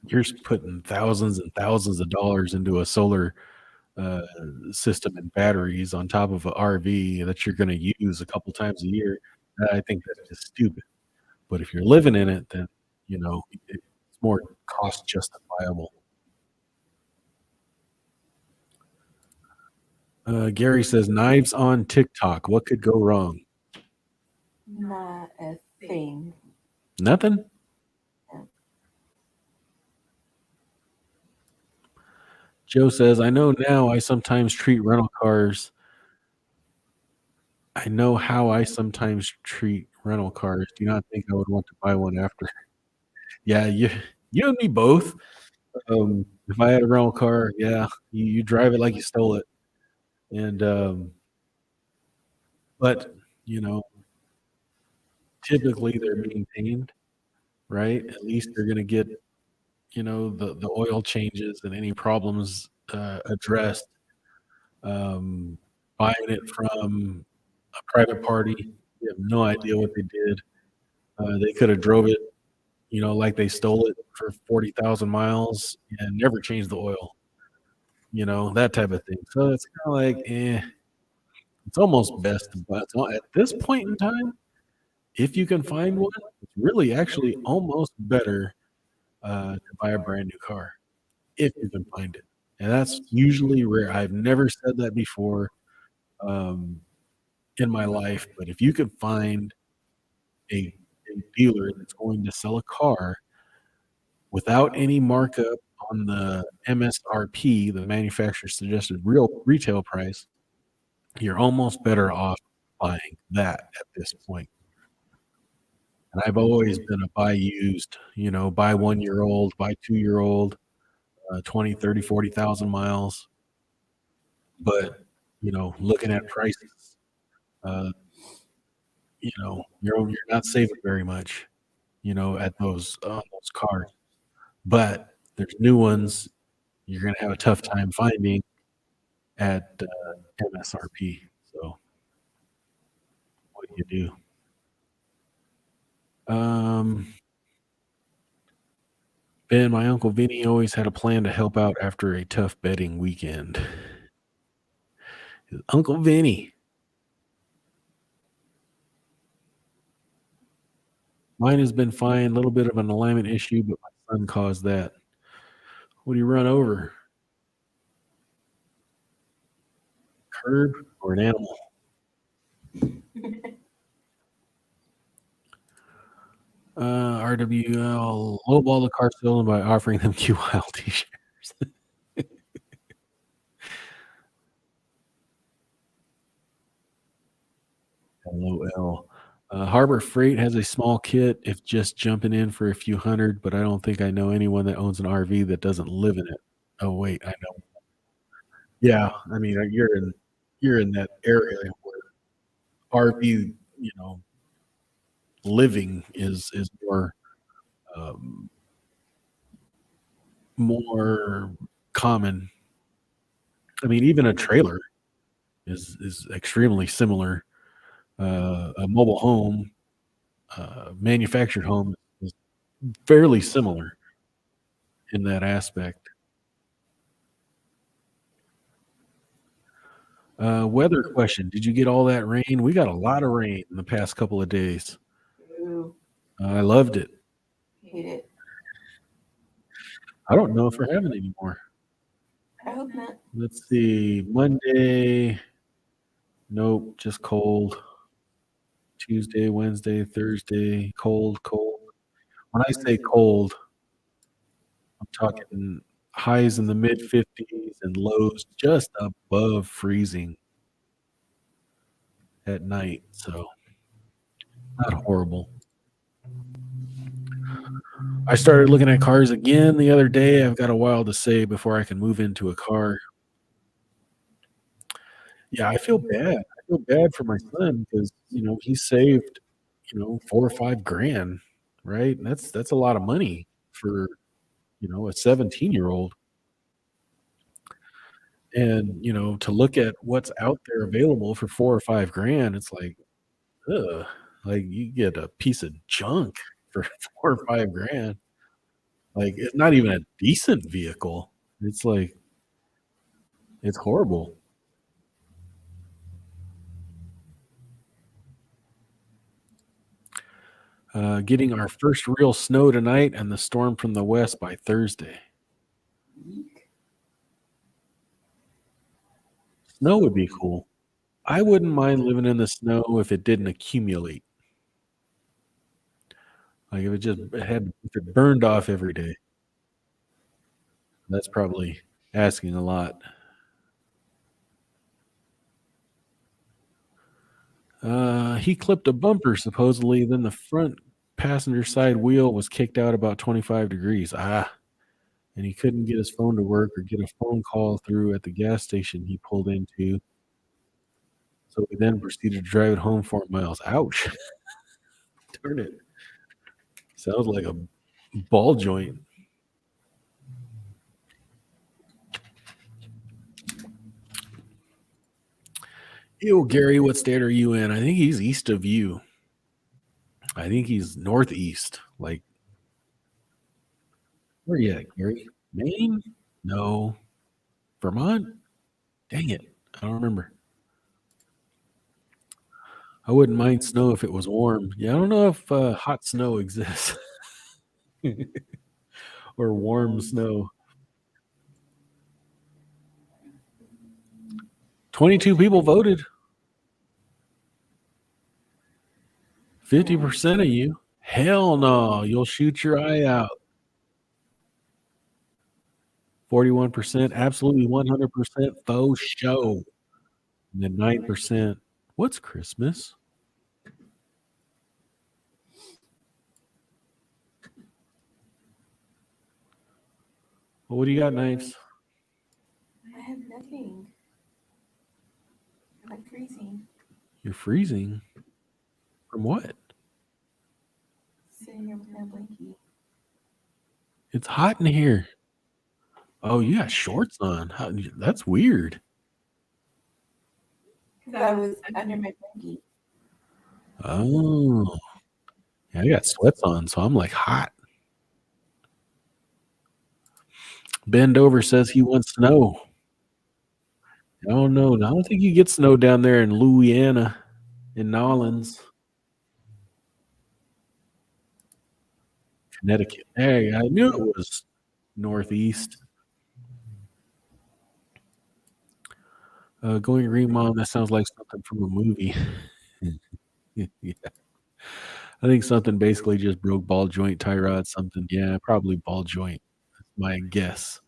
A: you're putting thousands and thousands of dollars into a solar uh, system and batteries on top of an RV that you're going to use a couple times a year. I think that's just stupid. But if you're living in it, then it's more cost justifiable. Gary says knives on TikTok. What could go wrong?
B: Not a thing.
A: Nothing. Joe says, I know now I sometimes treat rental cars. I know how I sometimes treat rental cars. Do not think I would want to buy one after. Yeah, you and me both. If I had a rental car, yeah, you drive it like you stole it. And but you know, typically they're maintained, right? At least they're going to get, the oil changes and any problems addressed. Um, Buying it from a private party, you have no idea what they did. They could have drove it, like they stole it for 40,000 miles and never changed the oil, that type of thing. So it's kind of like, it's almost best to buy. So at this point in time, if you can find one, it's really actually almost better to buy a brand new car if you can find it. And that's usually rare. I've never said that before um, in my life, but if you can find a dealer that's going to sell a car without any markup on the MSRP, the manufacturer suggested real retail price, you're almost better off buying that at this point. And I've always been a buy used, buy 1 year old, buy 2 year old, 20, 30, 40,000 miles. But, looking at prices, uh, you're not saving very much, at those cars. But there's new ones you're going to have a tough time finding at MSRP. So what do you do? Ben, my Uncle Vinny always had a plan to help out after a tough betting weekend. Uncle Vinny. Mine has been fine. A little bit of an alignment issue, but my son caused that. What do you run over? Curb or an animal? RWL lowball the car salesman by offering them QILT shares. LOL. Harbor Freight has a small kit if just jumping in for a few hundred, but I don't think I know anyone that owns an RV that doesn't live in it. Oh wait, I know. Yeah, I mean you're in that area where RV, living is um, more common. I mean, even a trailer is extremely similar. A mobile home, manufactured home is fairly similar in that aspect. Weather question. Did you get all that rain? We got a lot of rain in the past couple of days.
B: Ooh,
A: I loved it.
B: hate it.
A: I don't know if we're having any more.
B: I hope not.
A: Let's see. Monday. Nope, just cold. Tuesday, Wednesday, Thursday, cold. When I say cold, I'm talking highs in the mid 50s and lows just above freezing at night. So not horrible. I started looking at cars again the other day. I've got a while to say before I can move into a car. Yeah, I feel bad. I feel bad for my son because, he saved, 4 or 5 grand, right? And that's a lot of money for, a 17-year-old. And, to look at what's out there available for 4 or 5 grand, it's like, ugh, like you get a piece of junk for 4 or 5 grand. Like it's not even a decent vehicle. It's like it's horrible. Getting our first real snow tonight and the storm from the west by Thursday. Snow would be cool. I wouldn't mind living in the snow if it didn't accumulate. Like if it burned off every day. That's probably asking a lot. He clipped a bumper supposedly, then the front passenger side wheel was kicked out about 25 degrees. And he couldn't get his phone to work or get a phone call through at the gas station he pulled into. So he then proceeded to drive it home 4 miles. Ouch. Darn it. Sounds like a ball joint. Ew, Gary, what state are you in? I think he's east of you. I think he's northeast. Like, where you at, Gary? Maine? No. Vermont? Dang it. I don't remember. I wouldn't mind snow if it was warm. Yeah, I don't know if hot snow exists or warm snow. 22 people voted. 50% of you. Hell no. You'll shoot your eye out. 41%. Absolutely 100% faux show. And then 9%. What's Christmas? Well, what do you got, Knives?
B: I have nothing. I'm freezing.
A: You're freezing? From what?
B: Sitting here with my blankie.
A: It's hot in here. Oh, you got shorts on. That's weird.
B: Because I was under my blankie.
A: Oh. Yeah, I got sweats on, so I'm like hot. Bend Over says he wants snow. I don't know. I don't think you get snow down there in Louisiana, in Nolens, Connecticut. Hey, I knew it was northeast. Going Green Mom, that sounds like something from a movie. Yeah. I think something basically just broke ball joint, tie rod, something. Yeah, probably ball joint. That's my guess.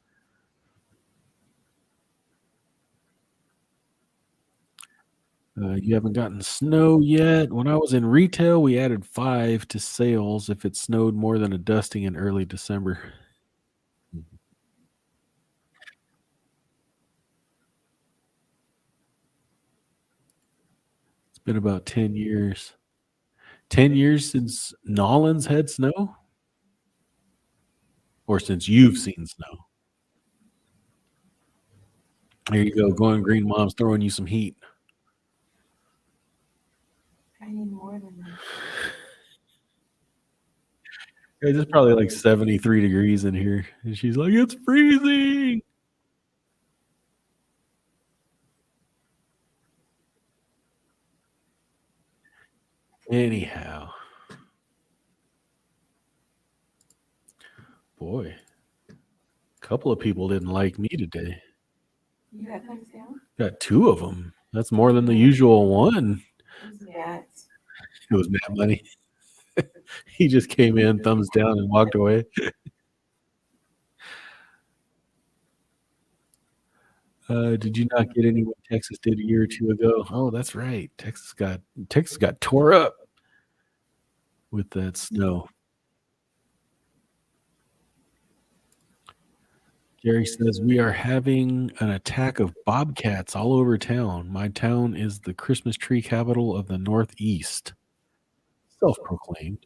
A: You haven't gotten snow yet. When I was in retail, we added 5 to sales if it snowed more than a dusting in early December. It's been about 10 years. 10 years since Nolens had snow? Or since you've seen snow? There you go. Going Green Mom's throwing you some heat.
B: I need more than that.
A: It's probably like 73 degrees in here. And she's like, it's freezing. Anyhow. Boy. A couple of people didn't like me today.
B: You got thumbs down?
A: Got 2 of them. That's more than the usual one.
B: Who's that?
A: It was Matt Money. He just came in, thumbs down, and walked away. Did you not get any what Texas did a year or 2 ago? Oh, that's right. Texas got tore up with that snow. Gary says we are having an attack of bobcats all over town. My town is the Christmas tree capital of the Northeast. Self-proclaimed.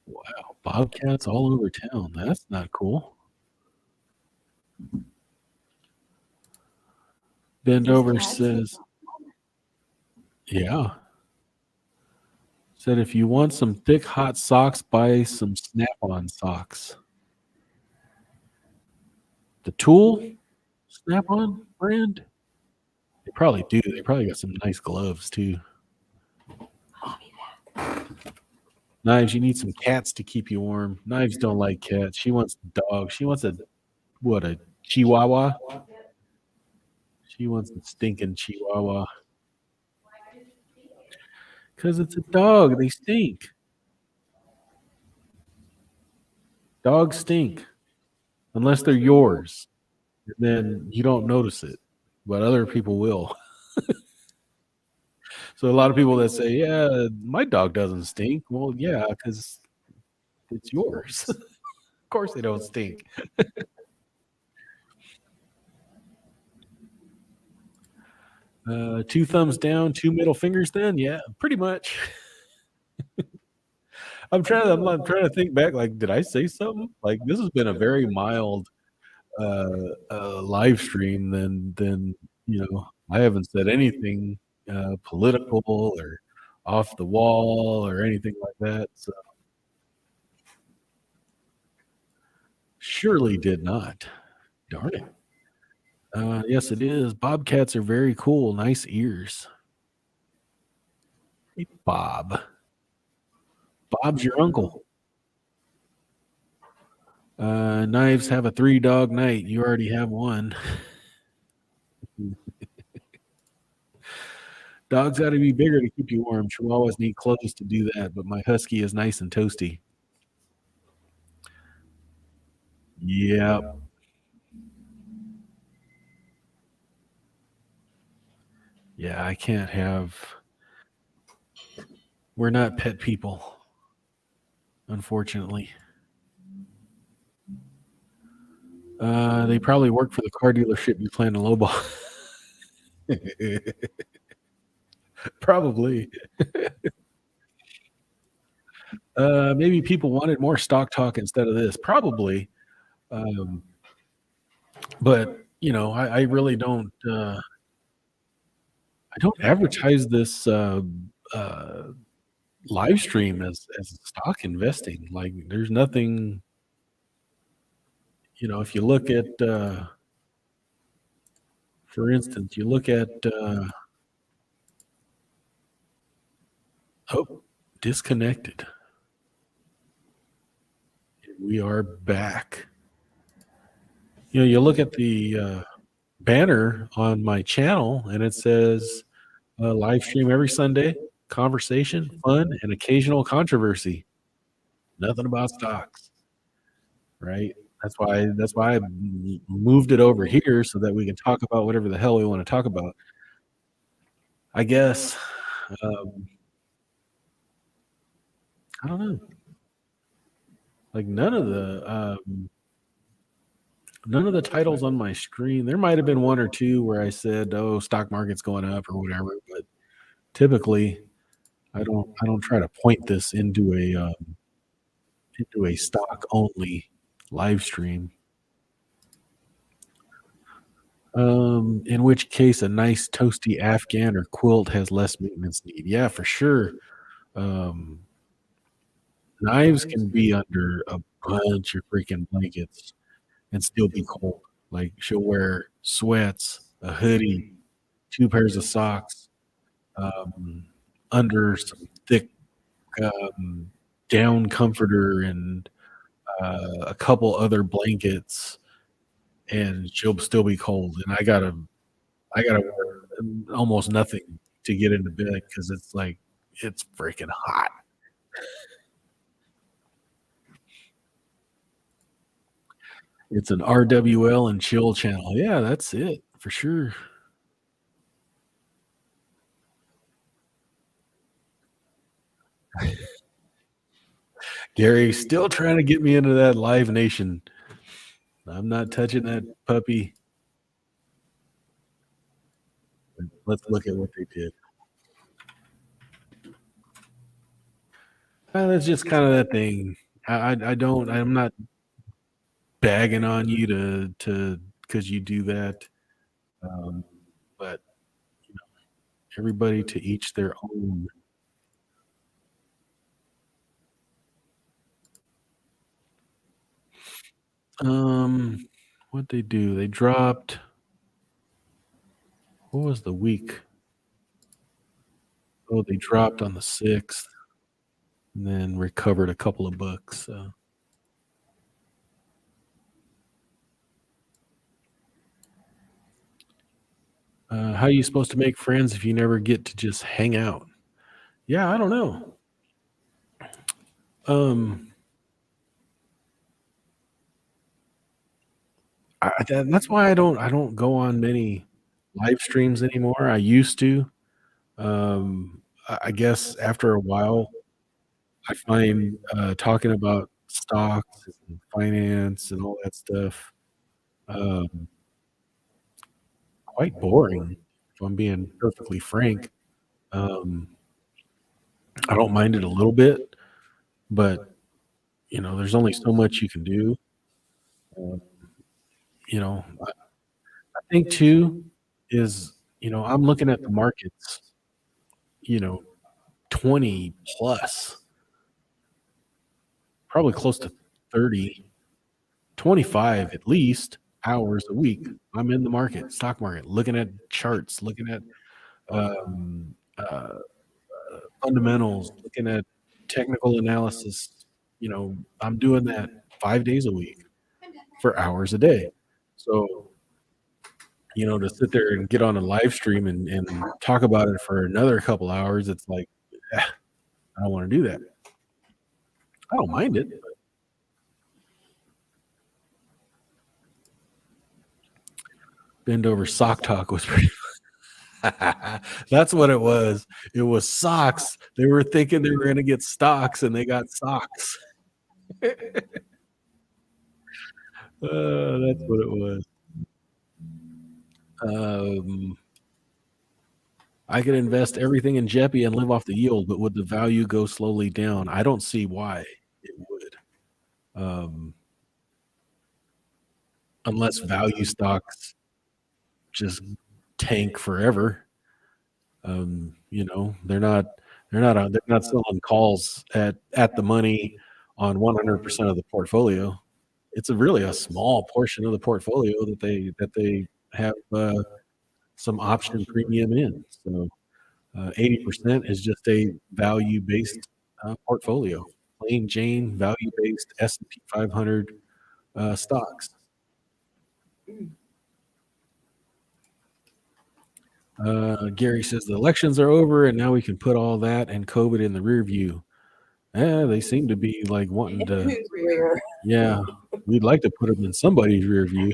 A: Wow, bobcats all over town. That's not cool. Bend Over says, yeah. Said if you want some thick, hot socks, buy some Snap-on socks. The Tool Snap-on brand? They probably do. They probably got some nice gloves too. Knives, you need some cats to keep you warm. Knives don't like cats. She wants dogs. She wants a Chihuahua? She wants a stinking Chihuahua. Because it's a dog. They stink. Dogs stink. Unless they're yours. And then you don't notice it. But other people will. So a lot of people that say, yeah, my dog doesn't stink. Well, yeah, because it's yours. Of course they don't stink. 2 thumbs down, 2 middle fingers then? Yeah, pretty much. I'm trying to think back, like, did I say something? Like, this has been a very mild, live stream than, I haven't said anything, political or off the wall or anything like that, so surely did not. Darn it. Yes, it is. Bobcats are very cool, nice ears. Hey, Bob. Bob's your uncle. Knives have a 3-dog night. You already have one. Dogs gotta be bigger to keep you warm. Chihuahuas need clothes to do that, but my husky is nice and toasty. Yep. Yeah, I can't have. We're not pet people, unfortunately. They probably work for the car dealership you plan to lowball. Probably. Maybe people wanted more stock talk instead of this. Probably. But I really don't. I don't advertise this live stream as stock investing. Like, there's nothing. If you look at, for instance, you look at. Oh, disconnected. We are back. You look at the banner on my channel, and it says live stream every Sunday, conversation, fun, and occasional controversy. Nothing about stocks, right? That's why I moved it over here so that we can talk about whatever the hell we want to talk about. I guess. I don't know. Like, none of the titles on my screen. There might have been one or two where I said, "Oh, stock market's going up" or whatever, but typically I don't try to point this into a stock only live stream. In which case a nice toasty Afghan or quilt has less maintenance need. Yeah, for sure. Knives can be under a bunch of freaking blankets and still be cold. Like, she'll wear sweats, a hoodie, 2 pairs of socks, under some thick down comforter and a couple other blankets, and she'll still be cold. And I gotta wear almost nothing to get into bed because it's like it's freaking hot. It's an RWL and chill channel. Yeah, that's it for sure. Gary's still trying to get me into that Live Nation. I'm not touching that puppy. Let's look at what they did. That's just kind of that thing. I'm not bagging on you to because you do that. But everybody to each their own. What'd they do? They dropped. What was the week? Oh, they dropped on the 6th and then recovered a couple of bucks. So. How are you supposed to make friends if you never get to just hang out? Yeah, I don't know. That's why I don't go on many live streams anymore. I used to. I guess after a while, I find talking about stocks and finance and all that stuff quite boring. If I'm being perfectly frank, I don't mind it a little bit, but there's only so much you can do. Um, I think too is I'm looking at the markets, 20 plus, probably close to 30, 25 at least hours a week. I'm in the market, stock market, looking at charts, looking at um, uh, fundamentals, looking at technical analysis. I'm doing that 5 days a week for hours a day. So, to sit there and get on a live stream and talk about it for another couple hours, it's like, I don't want to do that. I don't mind it. But bend over sock talk was pretty That's what it was. It was socks. They were thinking they were going to get stocks, and they got socks. That's what it was. I could invest everything in Jeppy and live off the yield, but would the value go slowly down? I don't see why it would. Unless value stocks just tank forever. They're not selling calls at the money on 100% of the portfolio. It's really a small portion of the portfolio that they have some option premium in. So 80% is just a value-based portfolio, plain Jane value-based S&P 500 stocks. Gary says the elections are over and now we can put all that and COVID in the rear view. They seem to be like wanting to. Yeah, we'd like to put them in somebody's rear view,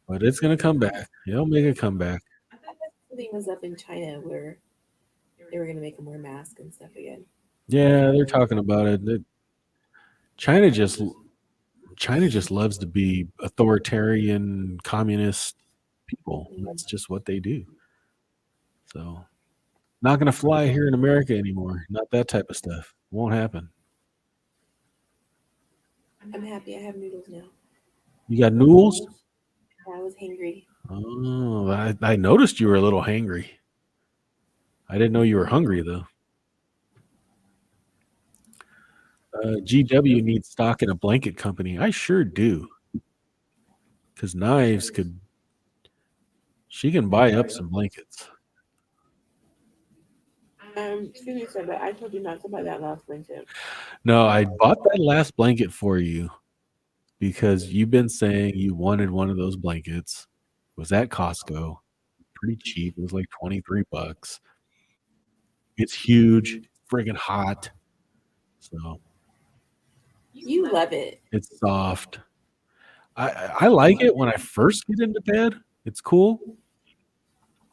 A: but it's gonna come back. It'll make a comeback.
B: Something was up in China where they were gonna make them wear masks and stuff again.
A: Yeah, they're talking about it. China just loves to be authoritarian, communist people. That's just what they do. So, not going to fly here in America anymore. Not that type of stuff. Won't happen.
B: I'm happy I have noodles now.
A: You got noodles?
B: I was hangry.
A: Oh, I noticed you were a little hangry. I didn't know you were hungry, though. GW needs stock in a blanket company. I sure do. Because Knives she can buy up some blankets.
B: Excuse me, sir, but I told you not to buy that last blanket.
A: No, I bought that last blanket for you because you've been saying you wanted one of those blankets. It was at Costco. Pretty cheap. It was like $23. It's huge, friggin' hot. So
B: you love it.
A: It's soft. I like it when I first get into bed. It's cool.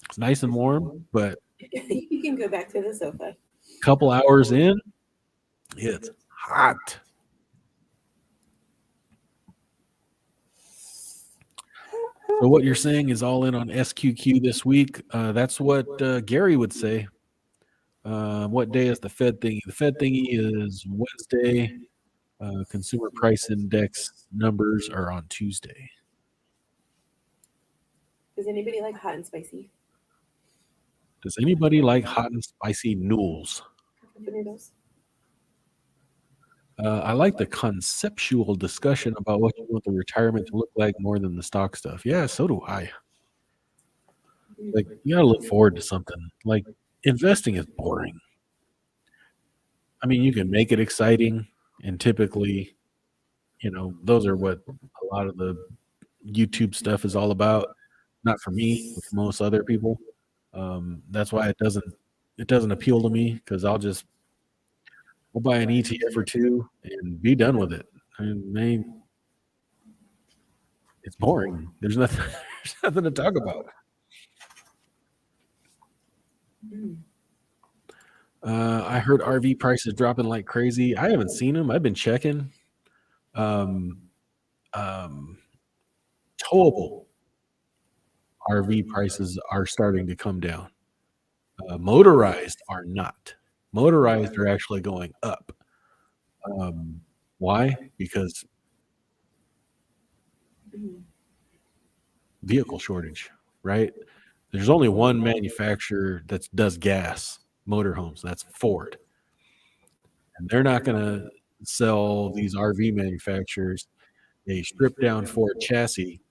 A: It's nice and warm, but
B: you can go back to the sofa.
A: A couple hours in, it's hot. So what you're saying is all in on SQQ this week. That's what Gary would say. What day is the Fed thingy? The Fed thingy is Wednesday. Consumer price index numbers are on Tuesday.
B: Does anybody like hot and spicy?
A: Does anybody like hot and spicy noodles? I like the conceptual discussion about what you want the retirement to look like more than the stock stuff. Yeah, so do I. Like, you gotta look forward to something. Like, investing is boring. I mean, you can make it exciting, and typically, those are what a lot of the YouTube stuff is all about. Not for me, but for most other people. That's why it doesn't appeal to me, because we'll buy an ETF or two and be done with it. I mean, it's boring. There's nothing to talk about. I heard RV prices dropping like crazy. I haven't seen them. I've been checking. Towable RV prices are starting to come down. Motorized are not. Motorized are actually going up. Why? Because
B: Mhm.
A: vehicle shortage, right? There's only one manufacturer that does gas motorhomes. That's Ford. And they're not going to sell these RV manufacturers a stripped down Ford chassis,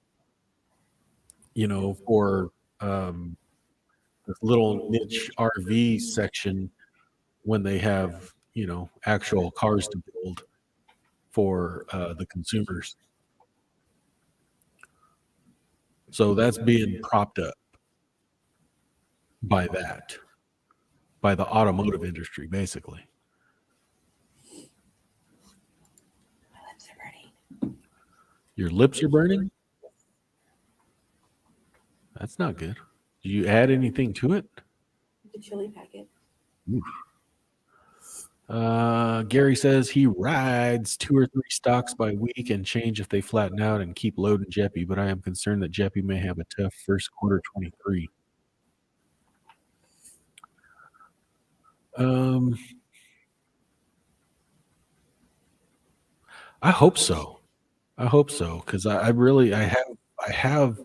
A: for this little niche RV section when they have, actual cars to build for the consumers. So that's being propped up by the automotive industry, basically.
B: My lips are burning.
A: Your lips are burning? That's not good. Do you add anything to it?
B: The chili packet.
A: Oof. Gary says he rides 2 or 3 stocks by week and change if they flatten out and keep loading Jeppy, but I am concerned that Jeppy may have a tough first quarter 23. I hope so. Because I have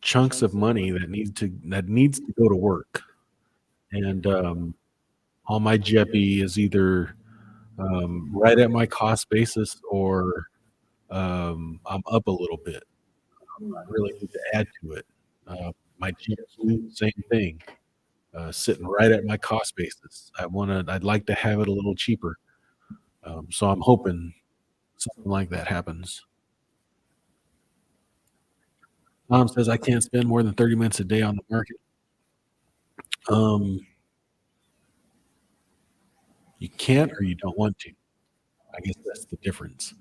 A: chunks of money that needs to go to work, and all my Jeppy is either right at my cost basis or I'm up a little bit. I really need to add to it. My GQ, same thing, sitting right at my cost basis. I'd like to have it a little cheaper. So I'm hoping something like that happens. Tom says I can't spend more than 30 minutes a day on the market. You can't or you don't want to. I guess that's the difference.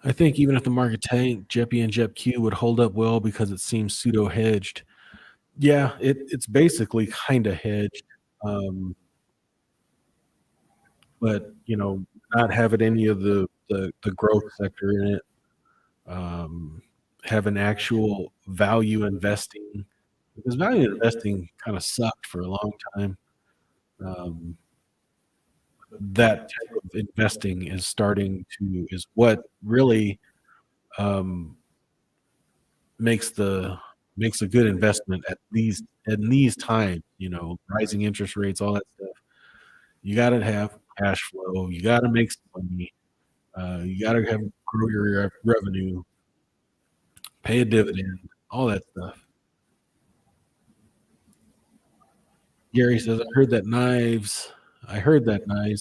A: I think even if the market tanked, Jeppy and JepQ would hold up well because it seems pseudo hedged. Yeah, it's basically kind of hedged, but not having any of the growth sector in it, having actual value investing, because value investing kind of sucked for a long time. That type of investing is what really makes a good investment in these times. Rising interest rates, all that stuff. You got to have cash flow. You got to make some money. You got to grow your revenue, pay a dividend, all that stuff. Gary says, I heard that knives.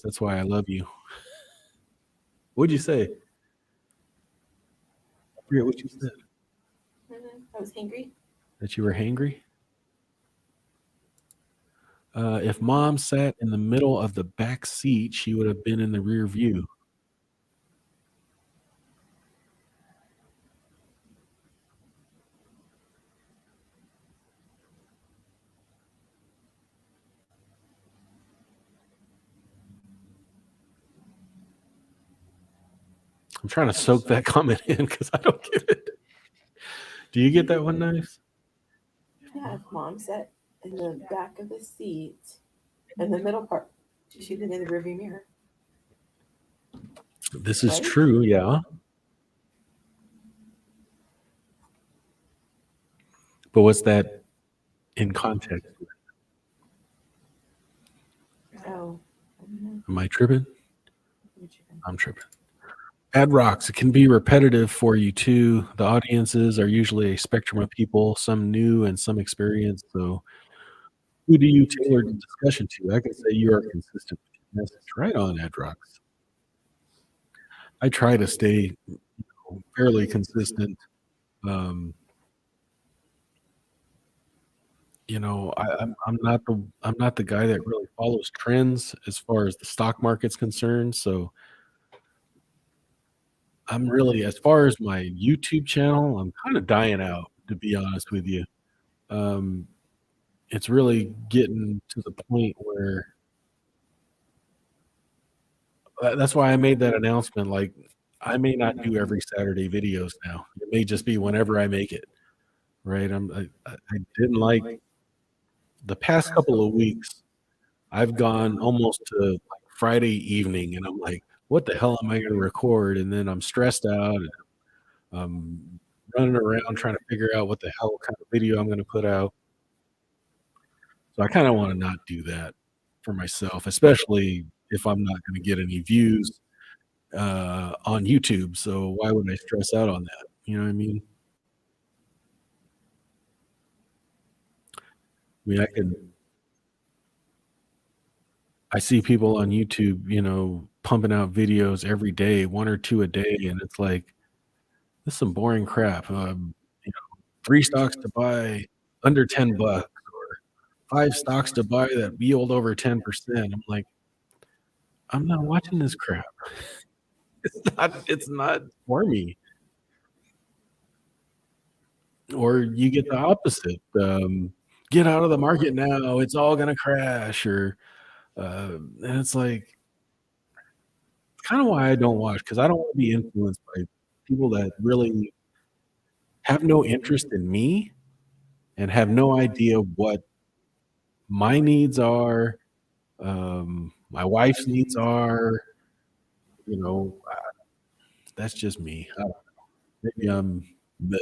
A: That's why I love you. What'd you say? I forget what you said.
B: I was hangry.
A: That you were hangry? If mom sat in the middle of the back seat, she would have been in the rear view. I'm trying to soak that comment in because I don't get it. Do you get that one, Knives?
B: Yeah, if mom sat in the back of the seat, in the middle part, she'd been in the rearview mirror.
A: This is
B: Right?
A: true, yeah. But what's that in context?
B: Oh.
A: Am I tripping? I'm tripping. Ad rocks, it can be repetitive for you too. The audiences are usually a spectrum of people, some new and some experienced. So who do you tailor the discussion to? I can say you are consistent with your message. Right on, Ad rocks. I try to stay fairly consistent. I'm not the guy that really follows trends as far as the stock market's concerned. So I'm really, as far as my YouTube channel, I'm kind of dying out, to be honest with you. It's really getting to the point where That's why I made that announcement. Like, I may not do every Saturday videos now. It may just be whenever I make it. Right? I didn't like the past couple of weeks. I've gone almost to like Friday evening, and I'm like, what the hell am I going to record? And then I'm stressed out. And I'm running around trying to figure out what the hell kind of video I'm going to put out. So I kind of want to not do that for myself, especially if I'm not going to get any views on YouTube. So why would I stress out on that? You know what I mean? I mean, I see people on YouTube, pumping out videos every day, 1 or 2 a day, and it's like, this is some boring crap. 3 stocks to buy under $10 or 5 stocks to buy that yield over 10%. I'm like, I'm not watching this crap. It's not for me. Or you get the opposite. Get out of the market now. It's all gonna crash, and it's like, kind of why I don't watch, because I don't want to be influenced by people that really have no interest in me and have no idea what my needs are, my wife's needs are. You know, that's just me. I don't know. Maybe I'm. Bleh.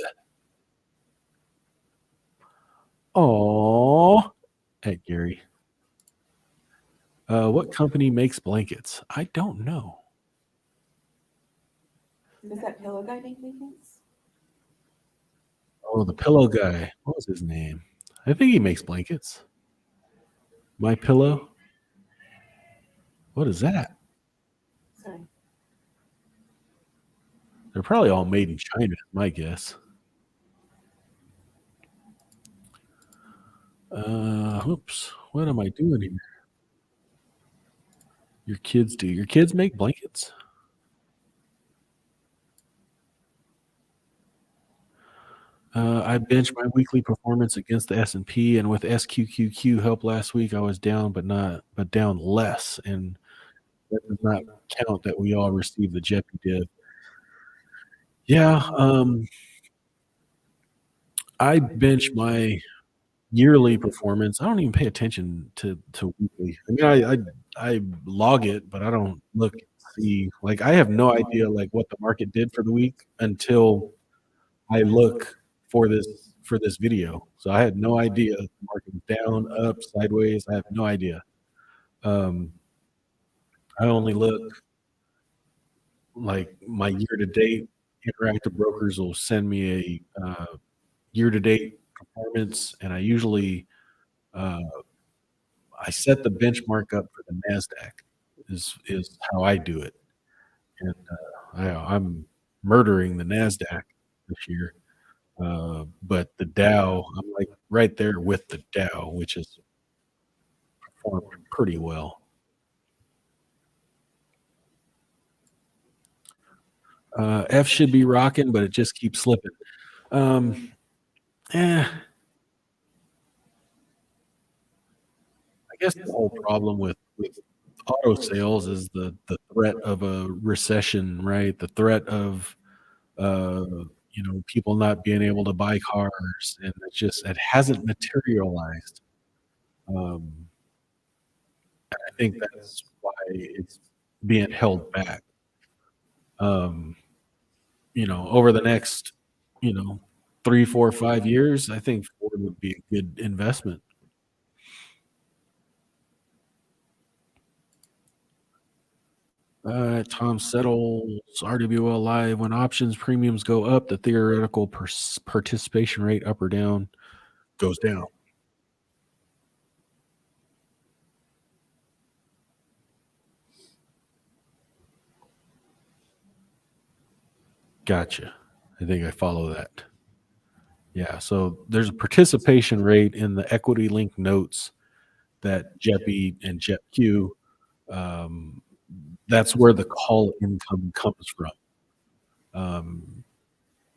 A: Aw. Hey, Gary. What company makes blankets? I don't know.
B: Does that pillow guy make blankets?
A: Oh, the pillow guy. What was his name? I think he makes blankets. My Pillow. What is that?
B: Sorry.
A: They're probably all made in China, my guess. Oops. What am I doing here? Your kids do. Your kids make blankets? I benched my weekly performance against the S&P, and with SQQQ help last week, I was down, but down less, and that does not count that we all received the JEPI div. Yeah, I bench my yearly performance. I don't even pay attention to weekly. I mean, I log it, but I don't look and see. Like, I have no idea like what the market did for the week until I look for this video. So I had no idea if the market was down, up, sideways. I have no idea. Um, I only look like my year to date. Interactive brokers will send me a year to date performance, and I usually uh, I set the benchmark up for the Nasdaq. Is how I do it, and I'm murdering the Nasdaq this year. But the Dow, I'm like right there with the Dow, which has performed pretty well. F should be rocking, but it just keeps slipping. I guess the whole problem with auto sales is the threat of a recession, right? The threat of uh, people not being able to buy cars, and it hasn't materialized. Um, I think that's why it's being held back. Um, over the next, you know, 3, 4, 5 years, I think Ford would be a good investment. Tom Settles, RWL Live. When options premiums go up, the theoretical participation rate up or down goes down. Gotcha. I think I follow that. Yeah. So there's a participation rate in the equity linked notes that JEPI and JEPQ, um, that's where the call income comes from.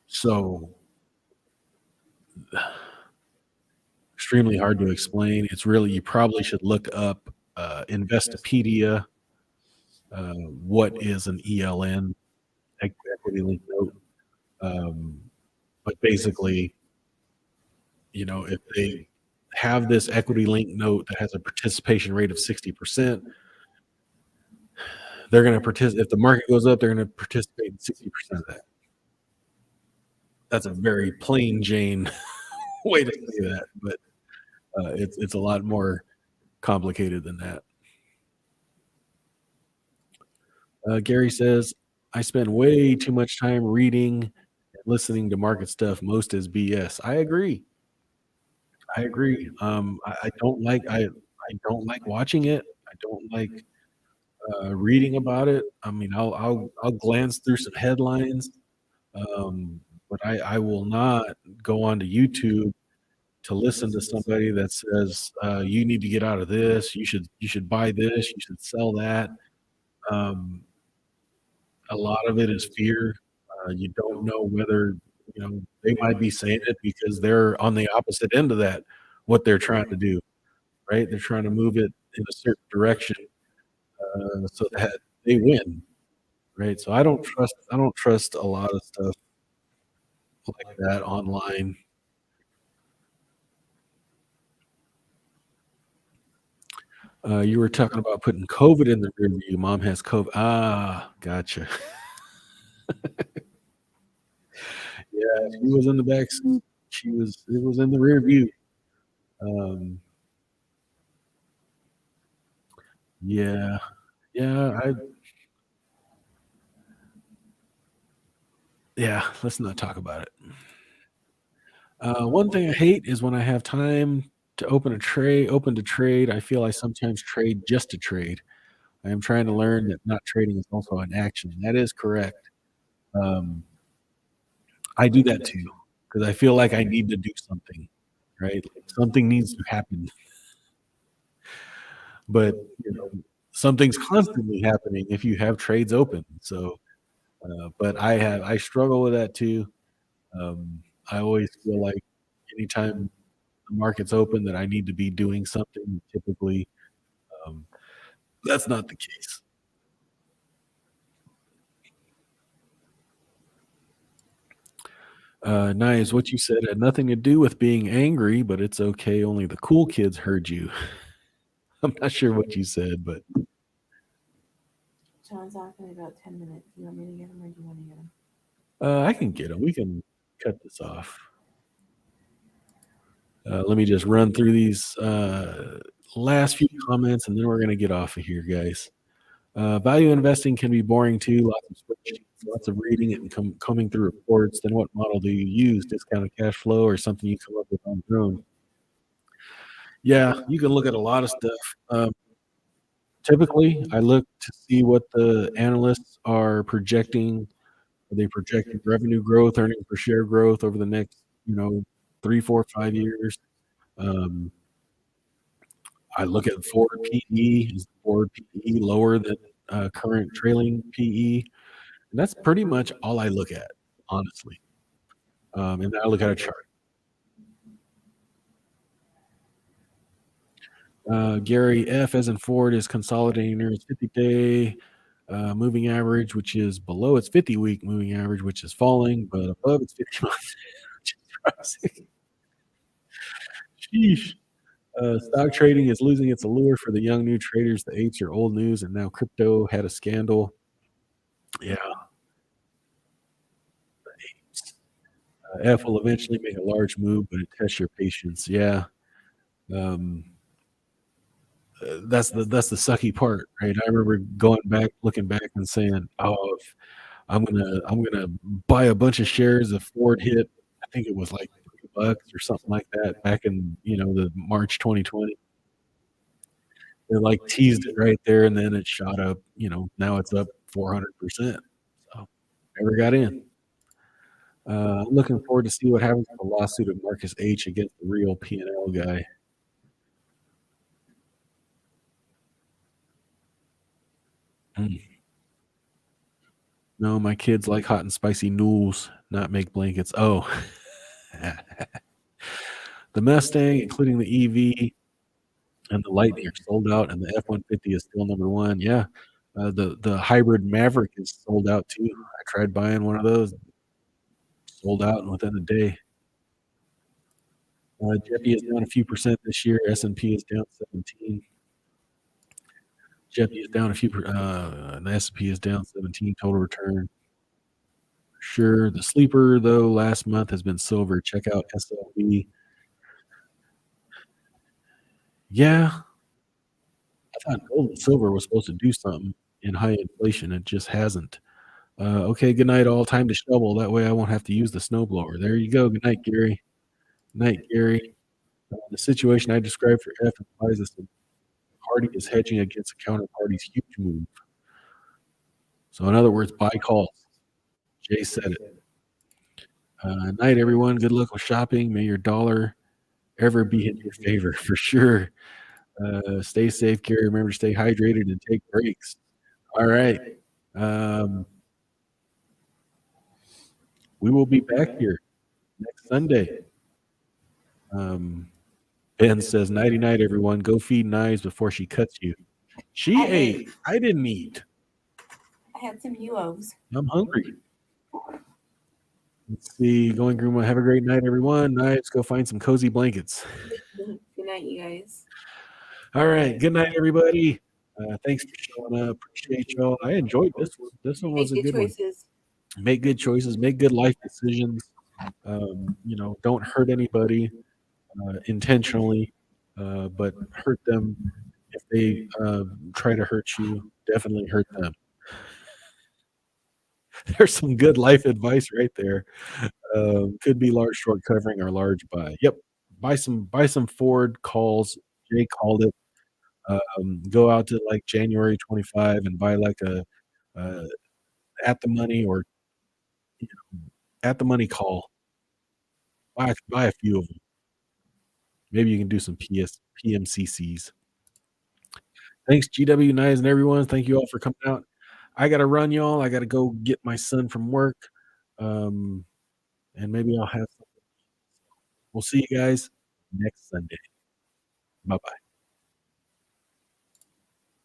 A: So extremely hard to explain. It's really, you probably should look up Investopedia what is an ELN, equity linked note. But basically, if they have this equity linked note that has a participation rate of 60%, they're going to participate. If the market goes up, they're going to participate in 60% of that. That's a very plain Jane way to say that, but it's a lot more complicated than that. Gary says, I spend way too much time reading and listening to market stuff. Most is BS. I agree. I don't like watching it. I don't like reading about it. I mean, I'll glance through some headlines, but I will not go onto YouTube to listen to somebody that says you need to get out of this. You should buy this. You should sell that. Um, a lot of it is fear. You don't know whether they might be saying it because they're on the opposite end of that. What they're trying to do, right? They're trying to move it in a certain direction so that they win, right? So I don't trust a lot of stuff like that online. You were talking about putting COVID in the rear view. Mom has COVID. Ah, gotcha. Yeah, she was in the back seat. It was in the rear view. Yeah, yeah, let's not talk about it. One thing I hate is when I have time to open to trade, I feel I sometimes trade just to trade. I am trying to learn that not trading is also an action. That is correct. I do that too because I feel like I need to do something, right? Like something needs to happen. But something's constantly happening if you have trades open. So, but I struggle with that too. I always feel like anytime the market's open that I need to be doing something. Typically, that's not the case. Nice. What you said had nothing to do with being angry, but it's okay. Only the cool kids heard you. I'm not sure what you said, but
B: John's off in about 10 minutes. You want me to get him or do you want to get him?
A: I can get them. We can cut this off. Let me just run through these last few comments, and then we're going to get off of here, guys. Value investing can be boring too. Lots of spreadsheets, lots of reading it, and combing through reports. Then what model do you use? Discounted cash flow or something you come up with on your own? Yeah, you can look at a lot of stuff. Typically, I look to see what the analysts are projecting. Are they projecting revenue growth, earnings per share growth over the next, 3, 4, 5 years? I look at forward PE. Is the forward PE lower than current trailing PE? And that's pretty much all I look at, honestly. And then I look at a chart. Gary F. as in Ford is consolidating near its 50-day moving average, which is below its 50-week moving average, which is falling, but above its 50-month, which is rising. Sheesh. Stock trading is losing its allure for the young new traders. The eights are old news, and now crypto had a scandal. Yeah. F will eventually make a large move, but it tests your patience. Yeah. That's the sucky part, right? I remember looking back and saying, "Oh, if I'm gonna buy a bunch of shares of Ford hit." I think it was like $3 or something like that back in the March 2020. They like teased it right there, and then it shot up. Now it's up 400%. So never got in. Looking forward to see what happens with the lawsuit of Marcus H against the real P&L guy. No, my kids like hot and spicy noodles, not make blankets. Oh, the Mustang, including the EV and the Lightning, are sold out, and the F-150 is still number one. Yeah, The hybrid Maverick is sold out too. I tried buying one of those, sold out within a day. Jeppy is down a few percent this year. S&P is down 17. Jeppy is down a few. The S&P is down 17 total return. Sure. The sleeper though last month has been silver. Check out SLV. Yeah, I thought gold and silver was supposed to do something in high inflation. It just hasn't. Okay, good night all. Time to shovel. That way I won't have to use the snowblower. There you go. Good night, Gary. Night, Gary. The situation I described for F implies that the party is hedging against a counterparty's huge move. So in other words, buy calls. Jay said it. Night, everyone. Good luck with shopping. May your dollar ever be in your favor for sure. Stay safe, Gary. Remember to stay hydrated and take breaks. All right. We will be back here next Sunday. Ben says, nighty night, everyone. Go feed knives before she cuts you. She ate. I didn't eat.
B: I had some UOs.
A: I'm hungry. Let's see. Going Groomer. Have a great night, everyone. Knives. Go find some cozy blankets.
B: Good night, you guys.
A: All right. Good night, everybody. Thanks for showing up. Appreciate y'all. I enjoyed this one. This one was a good one. Make good choices. Make good life decisions. Don't hurt anybody intentionally, but hurt them if they try to hurt you. Definitely hurt them. There's some good life advice right there. Could be large short covering or large buy. Yep. Buy some forward calls. Jay called it. Go out to like January 25 and buy like a at the money or at the money call. Buy a few of them. Maybe you can do some PMCCs. Thanks, GW Knives and everyone. Thank you all for coming out. I got to run, y'all. I got to go get my son from work. And maybe I'll have something. We'll see you guys next Sunday. Bye-bye.